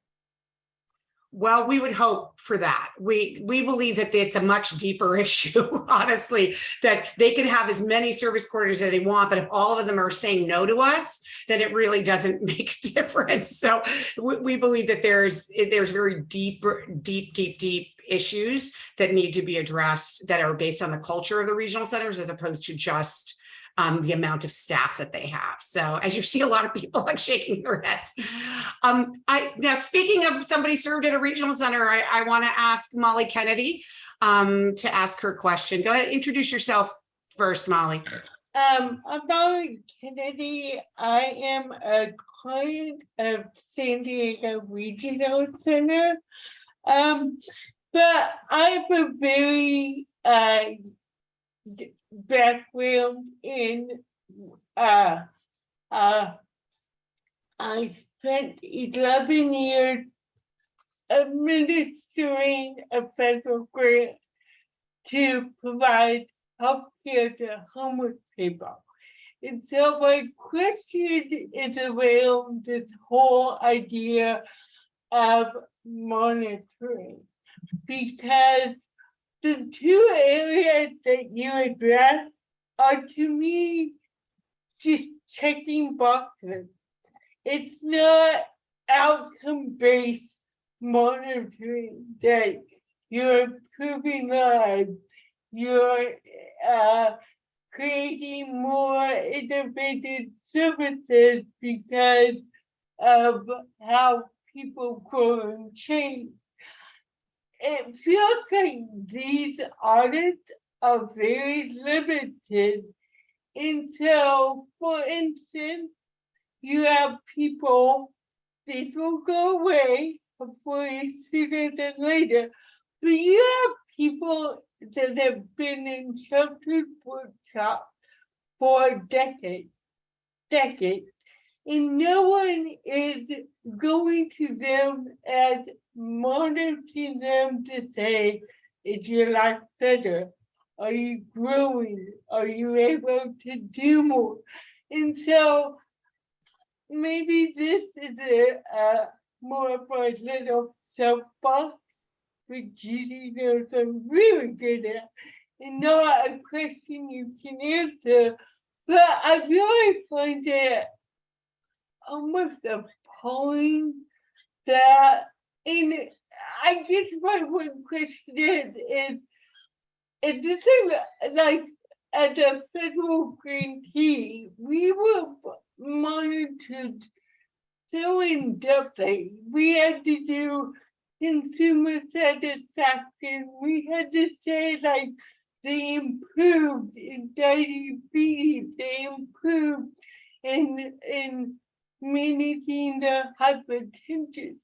Well, we would hope for that. We believe that it's a much deeper issue, honestly, that they can have as many service coordinators as they want, but if all of them are saying no to us, then it really doesn't make a difference. So we believe that there's very deep issues that need to be addressed that are based on the culture of the regional centers as opposed to just the amount of staff that they have. So as you see, a lot of people like shaking their heads. Now, speaking of somebody served at a regional center, I want to ask Molly Kennedy to ask her question. Go ahead, introduce yourself first, Molly. I'm Molly Kennedy. I am a client of San Diego Regional Center. But I have a very background in I spent 11 years administering a federal grant to provide healthcare to homeless people. And so my question is around this whole idea of monitoring, because the two areas that you address are, to me, just checking boxes. It's not outcome-based monitoring that you're improving lives, you're creating more innovative services because of how people grow and change. It feels like these audits are very limited until, for instance, you have people, these will go away, hopefully sooner than later, but you have people that have been in sheltered workshops for decades, and no one is going to them and monitoring them to say, is your life better? Are you growing? Are you able to do more? And so maybe this is a more of a little soapbox, which Judy knows I'm really good at, and not a question you can answer, but I really find it almost appalling that, and I guess my one question is this is like, as a federal grantee, we were monitored so in-depthly. We had to do consumer satisfaction, we had to say like they improved in diabetes, they improved in managing the hypertension.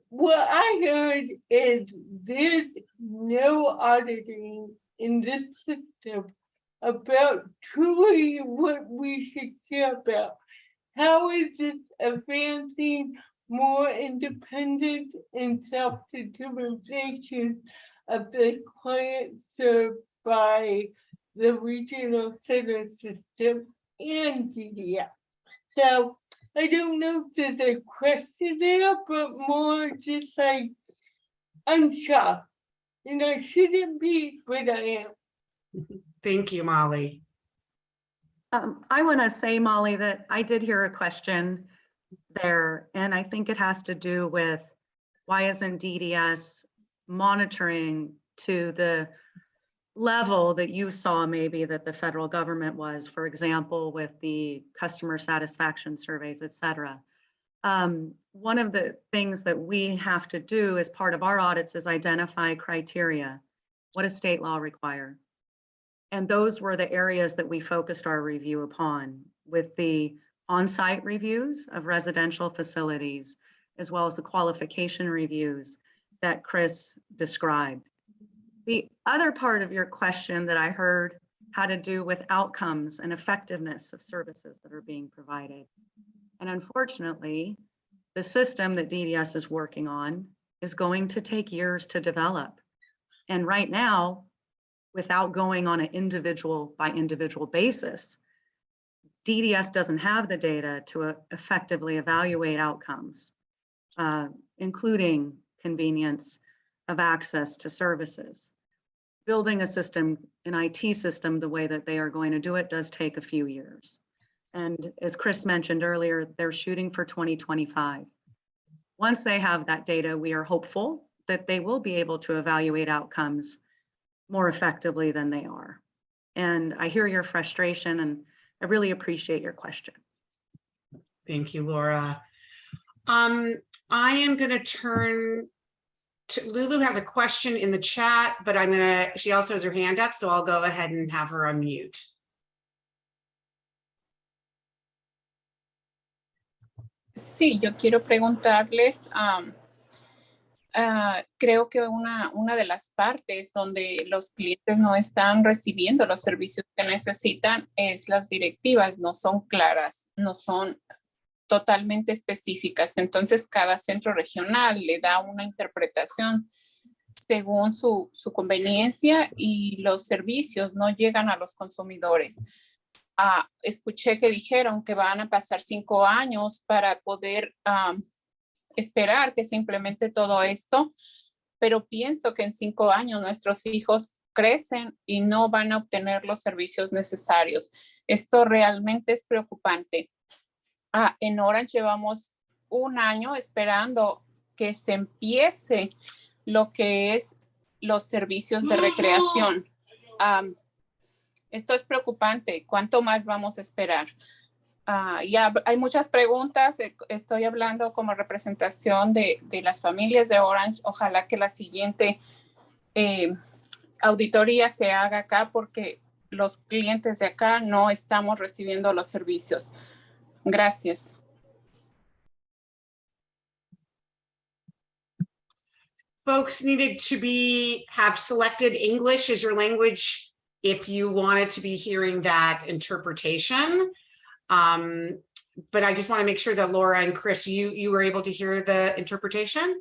What I heard is there's no auditing in this system about truly what we should care about. How is this advancing more independent and self-determination of the client served by the regional center system and DDS? So I don't know if there's a question there, but more just like, I'm shocked. And I shouldn't be, but I am. Thank you, Molly. I want to say, Molly, that I did hear a question there, and I think it has to do with why isn't DDS monitoring to the level that you saw maybe that the federal government was, for example, with the customer satisfaction surveys, et cetera. One of the things that we have to do as part of our audits is identify criteria. What does state law require? And those were the areas that we focused our review upon, with the on-site reviews of residential facilities, as well as the qualification reviews that Chris described. The other part of your question that I heard had to do with outcomes and effectiveness of services that are being provided. And unfortunately, the system that DDS is working on is going to take years to develop. And right now, without going on an individual by individual basis, DDS doesn't have the data to effectively evaluate outcomes, including convenience of access to services. Building a system, an IT system, the way that they are going to do it does take a few years. And as Chris mentioned earlier, they're shooting for 2025. Once they have that data, we are hopeful that they will be able to evaluate outcomes more effectively than they are. And I hear your frustration, and I really appreciate your question. Thank you, Laura. I am going to turn to Lulu. Has a question in the chat, but she also has her hand up, so I'll go ahead and have her unmute. Sí, yo quiero preguntarles, creo que una de las partes donde los clientes no están recibiendo los servicios que necesitan es las directivas, no son claras, no son totalmente específicas. Entonces, cada centro regional le da una interpretación según su conveniencia y los servicios no llegan a los consumidores. Escuché que dijeron que van a pasar 5 años para poder esperar que se implemente todo esto, pero pienso que en 5 años nuestros hijos crecen y no van a obtener los servicios necesarios. Esto realmente es preocupante. En Orange llevamos 1 año esperando que se empiece lo que es los servicios de recreación. Esto es preocupante. ¿Cuánto más vamos a esperar? Ya hay muchas preguntas. Estoy hablando como representación de las familias de Orange. Ojalá que la siguiente auditoría se haga acá porque los clientes de acá no estamos recibiendo los servicios. Gracias. Folks needed to have selected English as your language if you wanted to be hearing that interpretation. But I just want to make sure that Laura and Chris, you were able to hear the interpretation?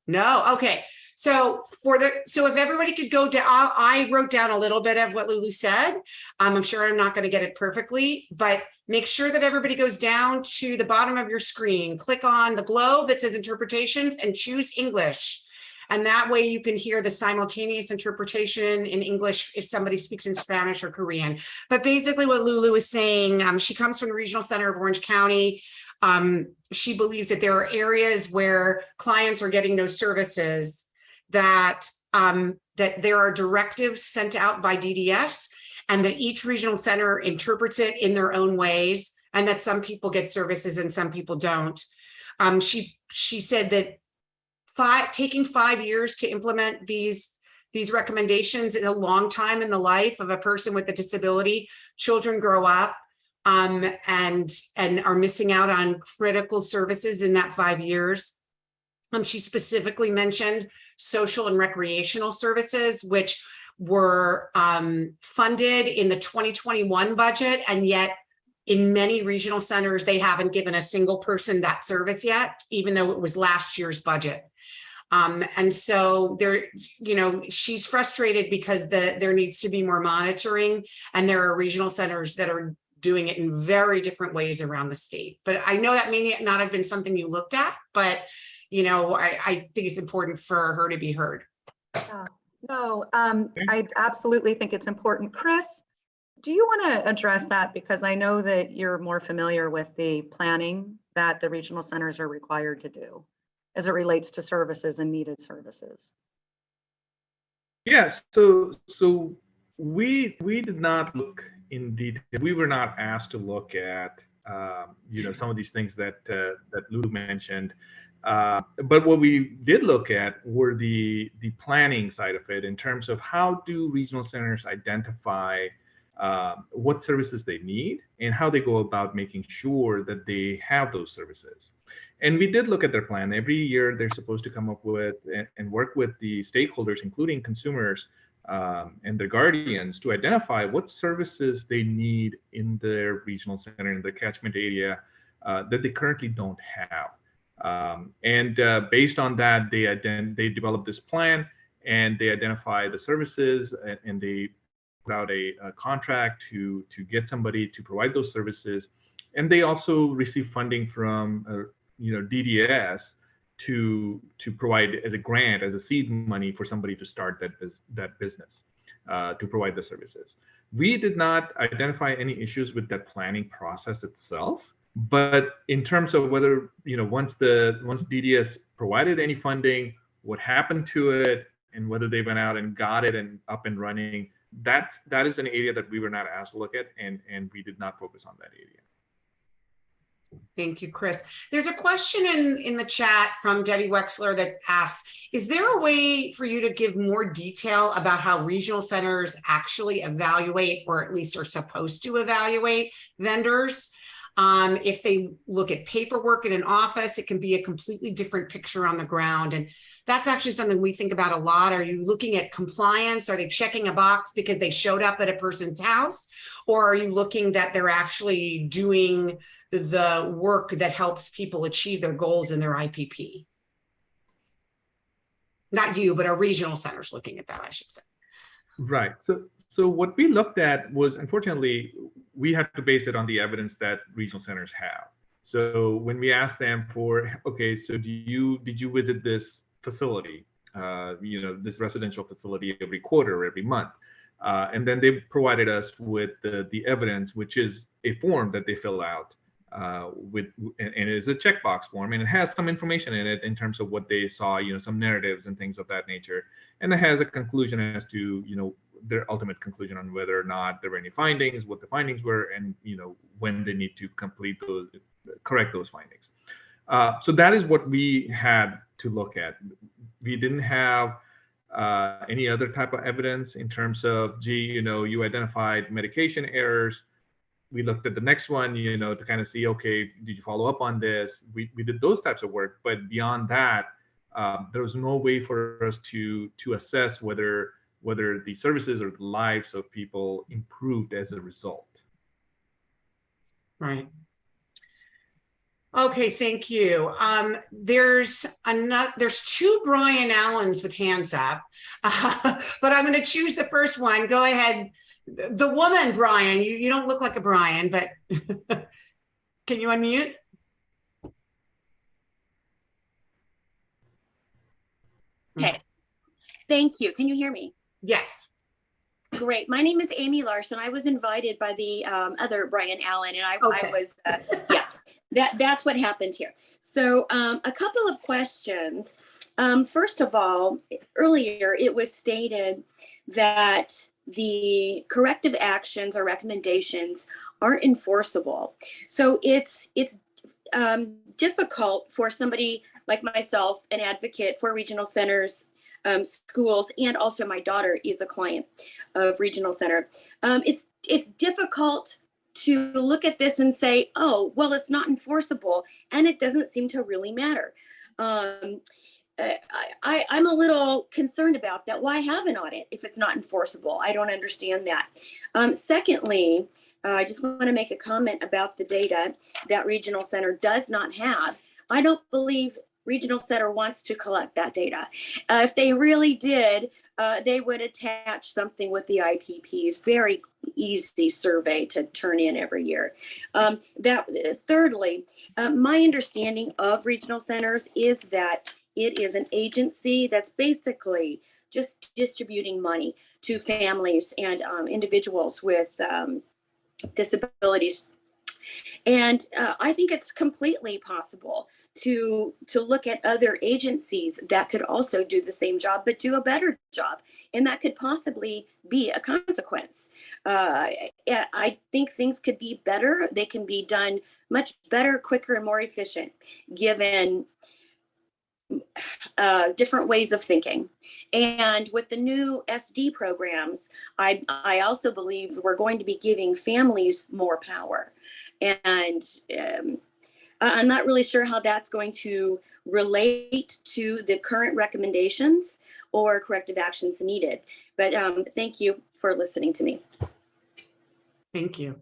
No? Okay. So if everybody could go down, I wrote down a little bit of what Lulu said. I'm sure I'm not going to get it perfectly, but make sure that everybody goes down to the bottom of your screen, click on the globe that says interpretations and choose English. And that way you can hear the simultaneous interpretation in English if somebody speaks in Spanish or Korean. But basically what Lulu is saying, she comes from the regional center of Orange County. She believes that there are areas where clients are getting no services, that there are directives sent out by DDS and that each regional center interprets it in their own ways, and that some people get services and some people don't. She said that taking 5 years to implement these recommendations is a long time in the life of a person with a disability. Children grow up and are missing out on critical services in that 5 years. She specifically mentioned social and recreational services, which were funded in the 2021 budget, and yet in many regional centers, they haven't given a single person that service yet, even though it was last year's budget. And so there, she's frustrated because there needs to be more monitoring, and there are regional centers that are doing it in very different ways around the state. But I know that may not have been something you looked at, but I think it's important for her to be heard. No, I absolutely think it's important. Chris, do you want to address that? Because I know that you're more familiar with the planning that the regional centers are required to do as it relates to services and needed services. Yes, so we did not look in detail. We were not asked to look at some of these things that Lulu mentioned. But what we did look at were the planning side of it, in terms of how do regional centers identify what services they need and how they go about making sure that they have those services. And we did look at their plan. Every year they're supposed to come up with and work with the stakeholders, including consumers and their guardians, to identify what services they need in their regional center, in the catchment area that they currently don't have. Based on that, they develop this plan, and they identify the services, and they put out a contract to get somebody to provide those services. And they also receive funding from DDS to provide as a grant, as a seed money for somebody to start that business, to provide the services. We did not identify any issues with that planning process itself. But in terms of whether, once DDS provided any funding, what happened to it, and whether they went out and got it and up and running, that is an area that we were not asked to look at, and we did not focus on that area. Thank you, Chris. There's a question in the chat from Debbie Wexler that asks, is there a way for you to give more detail about how regional centers actually evaluate, or at least are supposed to evaluate, vendors? If they look at paperwork in an office, it can be a completely different picture on the ground. And that's actually something we think about a lot. Are you looking at compliance? Are they checking a box because they showed up at a person's house? Or are you looking that they're actually doing the work that helps people achieve their goals in their IPP? Not you, but our regional centers looking at that, I should say. Right. So what we looked at was, unfortunately, we had to base it on the evidence that regional centers have. So when we asked them for, okay, so did you visit this facility, this residential facility every quarter or every month? And then they provided us with the evidence, which is a form that they fill out and it is a checkbox form, and it has some information in it in terms of what they saw, some narratives and things of that nature. And it has a conclusion as to, their ultimate conclusion on whether or not there were any findings, what the findings were, and, when they need to correct those findings. So that is what we had to look at. We didn't have any other type of evidence in terms of, you identified medication errors. We looked at the next one, to kind of see, okay, did you follow up on this? We did those types of work, but beyond that, there was no way for us to assess whether the services or the lives of people improved as a result. Right. Okay, thank you. There's two Brian Allens with hands up, but I'm going to choose the first one. Go ahead. The woman, Brian, you don't look like a Brian, but can you unmute? Okay, thank you. Can you hear me? Yes. Great. My name is Amy Larson. I was invited by the other Brian Allen, and I was, that's what happened here. So a couple of questions. First of all, earlier it was stated that the corrective actions or recommendations aren't enforceable. So it's difficult for somebody like myself, an advocate for regional centers, schools, and also my daughter is a client of regional center. It's difficult to look at this and say, oh, well, it's not enforceable, and it doesn't seem to really matter. I'm a little concerned about that. Why have an audit if it's not enforceable? I don't understand that. Secondly, I just want to make a comment about the data that regional center does not have. I don't believe regional center wants to collect that data. If they really did, they would attach something with the IPPs. Very easy survey to turn in every year. Thirdly, my understanding of regional centers is that it is an agency that's basically just distributing money to families and individuals with disabilities. And I think it's completely possible to look at other agencies that could also do the same job, but do a better job. And that could possibly be a consequence. I think things could be better. They can be done much better, quicker, and more efficient, given different ways of thinking. And with the new SD programs, I also believe we're going to be giving families more power. And I'm not really sure how that's going to relate to the current recommendations or corrective actions needed. But thank you for listening to me. Thank you.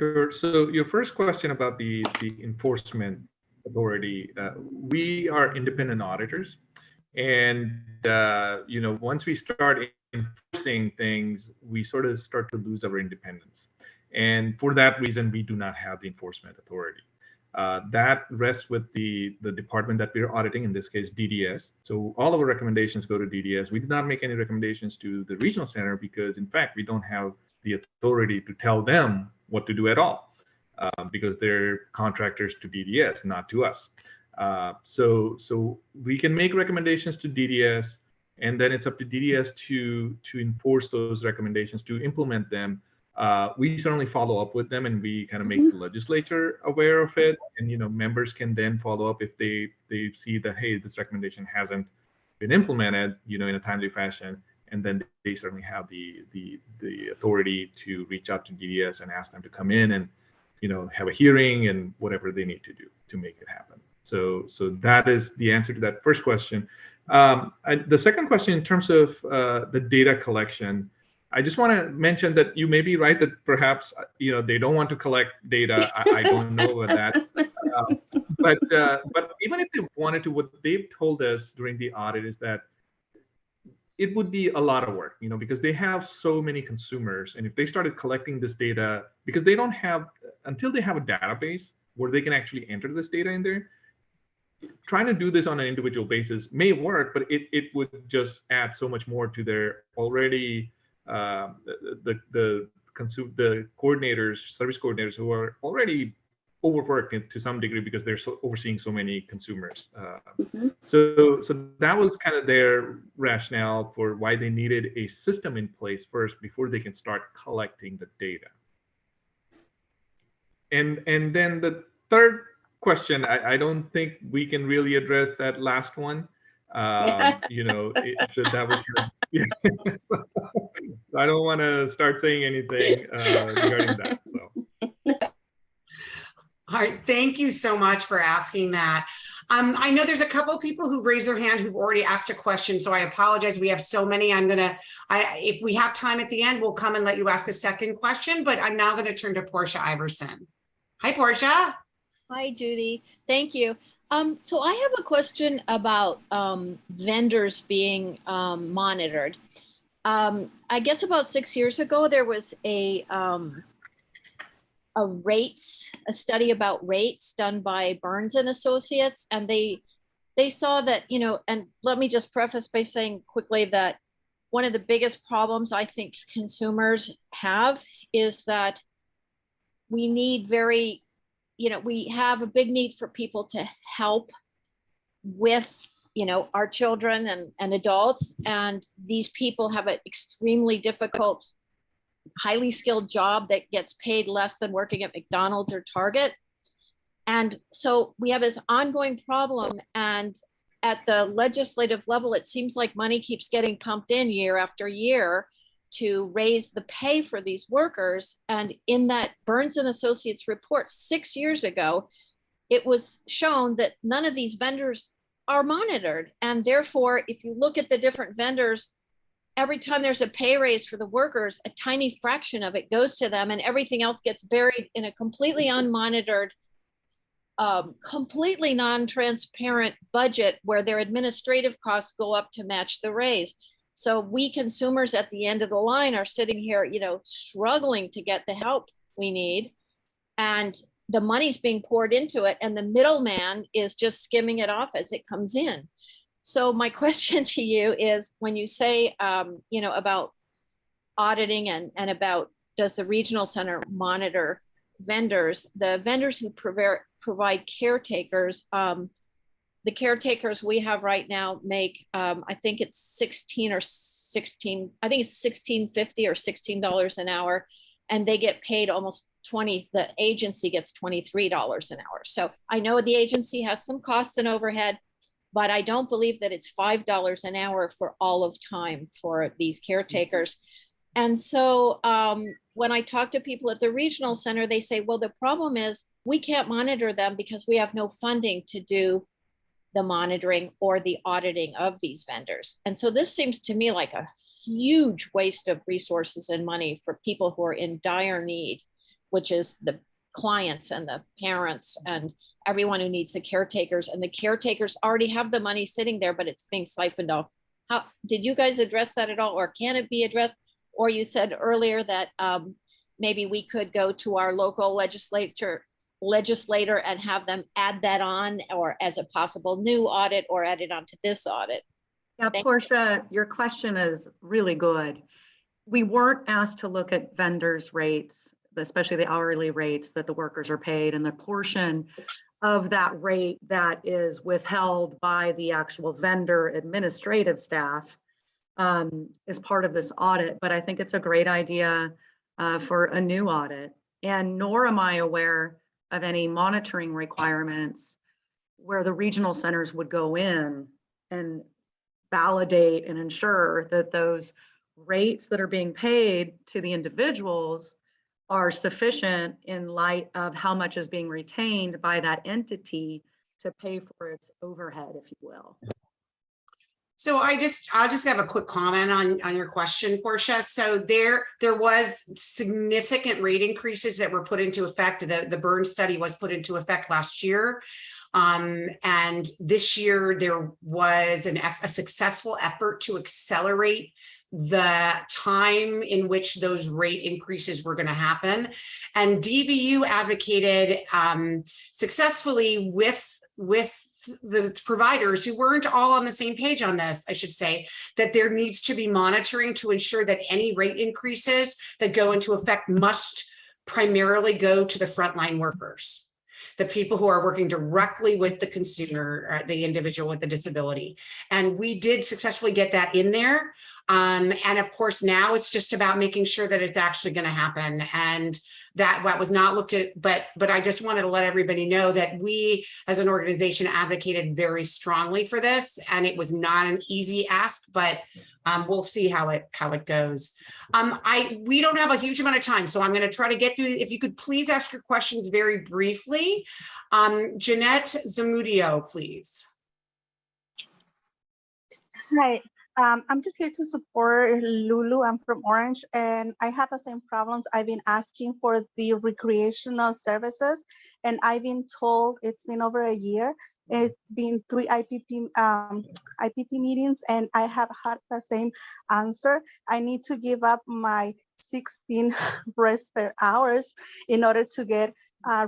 Sure. So your first question about the enforcement authority, we are independent auditors, and once we start enforcing things, we sort of start to lose our independence, and for that reason, we do not have the enforcement authority. That rests with the department that we're auditing, in this case DDS. So all of our recommendations go to DDS. We did not make any recommendations to the regional center because, in fact, we don't have the authority to tell them what to do at all. Because they're contractors to DDS, not to us. So we can make recommendations to DDS, and then it's up to DDS to enforce those recommendations, to implement them. We certainly follow up with them, and we kind of make the legislature aware of it. And members can then follow up if they see that, hey, this recommendation hasn't been implemented, in a timely fashion. And then they certainly have the authority to reach out to DDS and ask them to come in and have a hearing and whatever they need to do to make it happen. So that is the answer to that first question. The second question, in terms of the data collection, I just want to mention that you may be right that perhaps they don't want to collect data. I don't know about that. But even if they wanted to, what they've told us during the audit is that it would be a lot of work, because they have so many consumers. And if they started collecting this data, because they don't have, until they have a database where they can actually enter this data in there, trying to do this on an individual basis may work, but it would just add so much more to their already, the coordinators, service coordinators who are already overworked to some degree because they're overseeing so many consumers. So that was kind of their rationale for why they needed a system in place first before they can start collecting the data. And then the third question, I don't think we can really address that last one. So that was so I don't want to start saying anything regarding that. So. All right, thank you so much for asking that. I know there's a couple of people who've raised their hand who've already asked a question, so I apologize. We have so many. If we have time at the end, we'll come and let you ask a second question, but I'm now gonna turn to Portia Iverson. Hi, Portia. Hi, Judy. Thank you. So I have a question about vendors being monitored. I guess about 6 years ago, there was a study about rates done by Burns and Associates, and they saw that, and let me just preface by saying quickly that one of the biggest problems I think consumers have is that we need we have a big need for people to help with our children and adults, and these people have an extremely difficult, highly skilled job that gets paid less than working at McDonald's or Target. And so we have this ongoing problem, and at the legislative level, it seems like money keeps getting pumped in year after year to raise the pay for these workers. And in that Burns and Associates report 6 years ago, it was shown that none of these vendors are monitored. And therefore, if you look at the different vendors, every time there's a pay raise for the workers, a tiny fraction of it goes to them, and everything else gets buried in a completely unmonitored, completely non-transparent budget where their administrative costs go up to match the raise. So we consumers at the end of the line are sitting here, you know, struggling to get the help we need. And the money's being poured into it, and the middleman is just skimming it off as it comes in. So my question to you is, when you say, you know, about auditing and about does the regional center monitor vendors, the vendors who provide caretakers, the caretakers we have right now make, I think it's $16.50 or $16 an hour, and they get paid almost 20, the agency gets $23 an hour. So I know the agency has some costs and overhead, but I don't believe that it's $5 an hour for all of time for these caretakers. And so when I talk to people at the regional center, they say, well, the problem is we can't monitor them because we have no funding to do the monitoring or the auditing of these vendors. And so this seems to me like a huge waste of resources and money for people who are in dire need, which is the clients and the parents and everyone who needs the caretakers. And the caretakers already have the money sitting there, but it's being siphoned off. How did you guys address that at all, or can it be addressed? Or you said earlier that maybe we could go to our local legislator and have them add that on, or as a possible new audit, or add it onto this audit. Yeah, Portia, your question is really good. We weren't asked to look at vendors' rates, especially the hourly rates that the workers are paid, and the portion of that rate that is withheld by the actual vendor administrative staff is part of this audit. But I think it's a great idea for a new audit. And nor am I aware of any monitoring requirements where the regional centers would go in and validate and ensure that those rates that are being paid to the individuals are sufficient in light of how much is being retained by that entity to pay for its overhead, if you will. So I'll just have a quick comment on your question, Portia. So there was significant rate increases that were put into effect. The Burns study was put into effect last year. And this year there was a successful effort to accelerate the time in which those rate increases were going to happen. And DVU advocated successfully with the providers who weren't all on the same page on this, I should say, that there needs to be monitoring to ensure that any rate increases that go into effect must primarily go to the frontline workers, the people who are working directly with the consumer, the individual with the disability. And we did successfully get that in there. And of course, now it's just about making sure that it's actually going to happen. And that was not looked at, but I just wanted to let everybody know that we as an organization advocated very strongly for this, and it was not an easy ask, but we'll see how it goes. We don't have a huge amount of time, so I'm going to try to get through. If you could please ask your questions very briefly. Jeanette Zamudio, please. Hi. I'm just here to support Lulu. I'm from Orange, and I have the same problems. I've been asking for the recreational services, and I've been told it's been over a year. It's been 3 IPP meetings, and I have had the same answer. I need to give up my 16 respite hours in order to get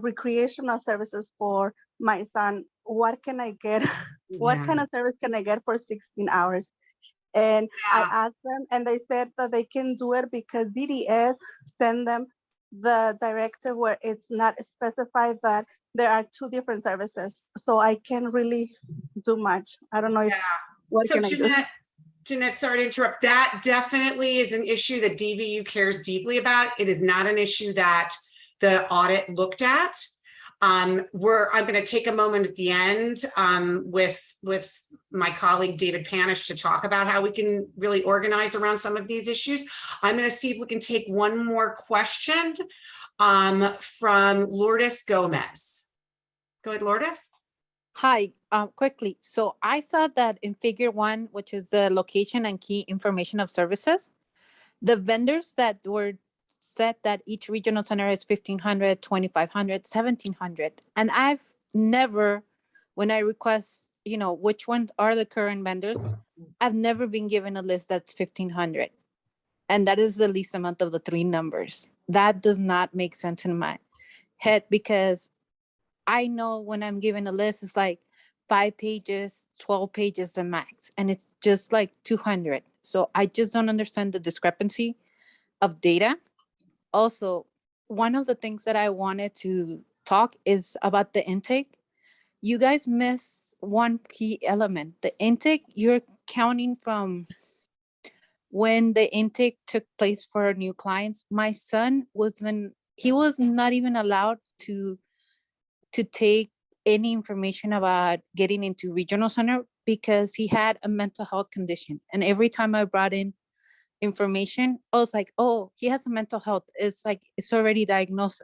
recreational services for my son. What can I get? What kind of service can I get for 16 hours? And I asked them, and they said that they can do it because DDS send them the directive where it's not specified that there are 2 different services. So I can't really do much. I don't know if, what so can I do? Jeanette, sorry to interrupt. That definitely is an issue that DVU cares deeply about. It is not an issue that the audit looked at. I'm going to take a moment at the end with my colleague David Panish to talk about how we can really organize around some of these issues. I'm going to see if we can take one more question from Lourdes Gomez. Go ahead, Lourdes. Hi, quickly. So I saw that in figure 1, which is the location and key information of services, the vendors that were said that each regional center is 1,500, 2,500, 1,700. And I've never, when I request, which ones are the current vendors, I've never been given a list that's 1,500. And that is the least amount of the 3 numbers. That does not make sense in my head, because I know when I'm given a list, it's like 5 pages, 12 pages the max, and it's just like 200. So I just don't understand the discrepancy of data. Also, one of the things that I wanted to talk is about the intake. You guys miss one key element. The intake, you're counting from when the intake took place for new clients. My son he was not even allowed to take any information about getting into regional center because he had a mental health condition. And every time I brought in information, I was like, oh, he has a mental health. It's like, it's already diagnosed.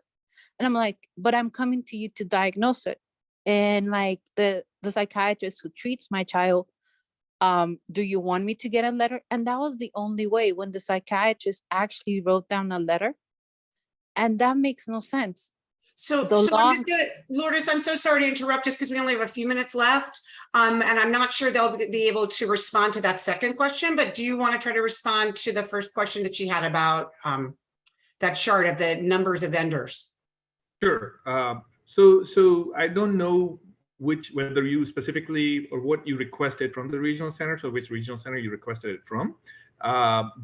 And I'm like, but I'm coming to you to diagnose it. And like the psychiatrist who treats my child, do you want me to get a letter? And that was the only way, when the psychiatrist actually wrote down a letter. And that makes no sense. So I'm just gonna, Lourdes, I'm so sorry to interrupt just because we only have a few minutes left. And I'm not sure they'll be able to respond to that second question, but do you want to try to respond to the first question that she had about that chart of the numbers of vendors? Sure. So I don't know whether you specifically or what you requested from the regional center, so which regional center you requested it from.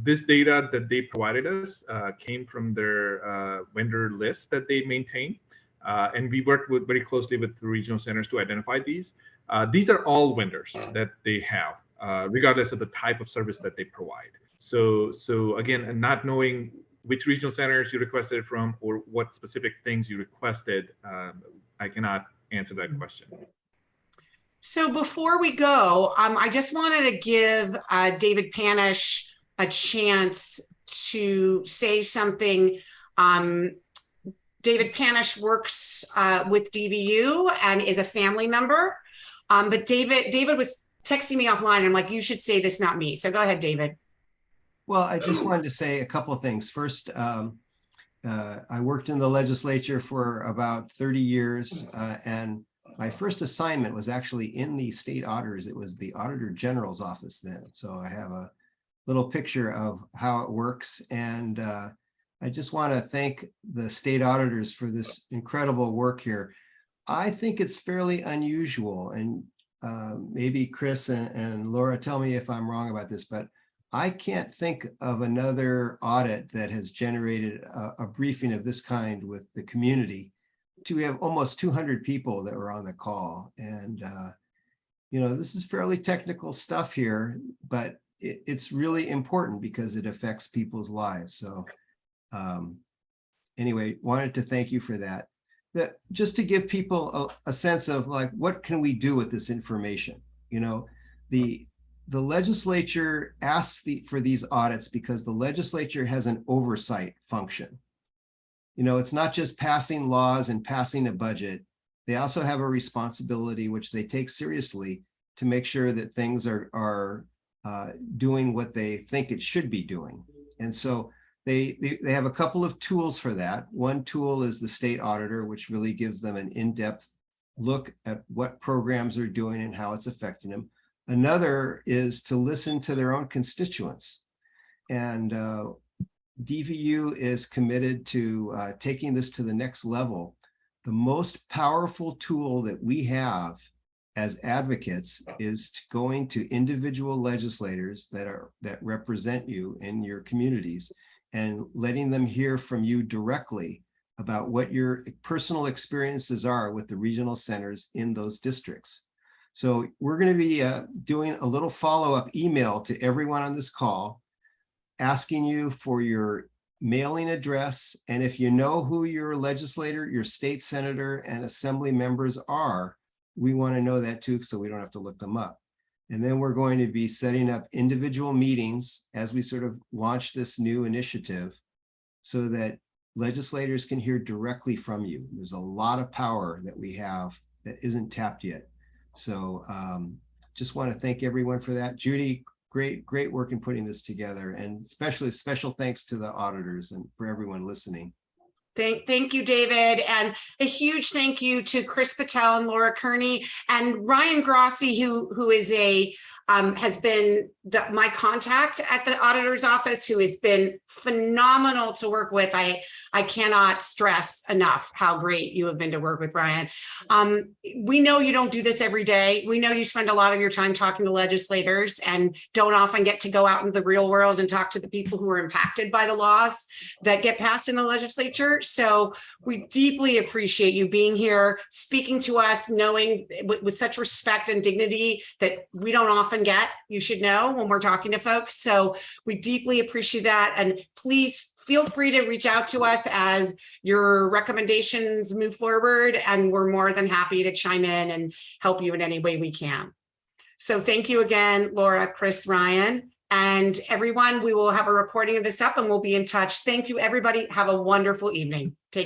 This data that they provided us came from their vendor list that they maintain. And we worked very closely with the regional centers to identify these. These are all vendors that they have, regardless of the type of service that they provide. So again, not knowing which regional centers you requested it from or what specific things you requested, I cannot answer that question. So before we go, I just wanted to give David Panish a chance to say something. David Panish works with DVU and is a family member. But David was texting me offline. I'm like, you should say this, not me. So go ahead, David. Well, I just wanted to say a couple of things. First, I worked in the legislature for about 30 years, and my first assignment was actually in the state auditors. It was the Auditor General's office then. So I have a little picture of how it works. And I just want to thank the state auditors for this incredible work here. I think it's fairly unusual, and maybe Chris and Laura, tell me if I'm wrong about this, but I can't think of another audit that has generated a briefing of this kind with the community. We have almost 200 people that were on the call. And, this is fairly technical stuff here, but it's really important because it affects people's lives. So anyway, wanted to thank you for that. Just to give people a sense of like, what can we do with this information? The legislature asks for these audits because the legislature has an oversight function. It's not just passing laws and passing a budget. They also have a responsibility, which they take seriously, to make sure that things are doing what they think it should be doing. And so they have a couple of tools for that. One tool is the state auditor, which really gives them an in-depth look at what programs are doing and how it's affecting them. Another is to listen to their own constituents. And DVU is committed to taking this to the next level. The most powerful tool that we have as advocates is going to individual legislators that represent you in your communities and letting them hear from you directly about what your personal experiences are with the regional centers in those districts. So we're going to be doing a little follow-up email to everyone on this call, asking you for your mailing address. And if you know who your legislator, your state senator and assembly members are, we want to know that too, so we don't have to look them up. And then we're going to be setting up individual meetings as we sort of launch this new initiative so that legislators can hear directly from you. There's a lot of power that we have that isn't tapped yet. So just want to thank everyone for that. Judy, great work in putting this together, and especially special thanks to the auditors and for everyone listening. Thank you, David. And a huge thank you to Chris Patel and Laura Kearney and Ryan Grossi, who is has been my contact at the auditor's office, who has been phenomenal to work with. I cannot stress enough how great you have been to work with, Ryan. We know you don't do this every day. We know you spend a lot of your time talking to legislators and don't often get to go out into the real world and talk to the people who are impacted by the laws that get passed in the legislature. So we deeply appreciate you being here, speaking to us, knowing with such respect and dignity that we don't often get, you should know, when we're talking to folks. So we deeply appreciate that. And please feel free to reach out to us as your recommendations move forward, and we're more than happy to chime in and help you in any way we can. So thank you again, Laura, Chris, Ryan, and everyone. We will have a recording of this up and we'll be in touch. Thank you, everybody. Have a wonderful evening. Take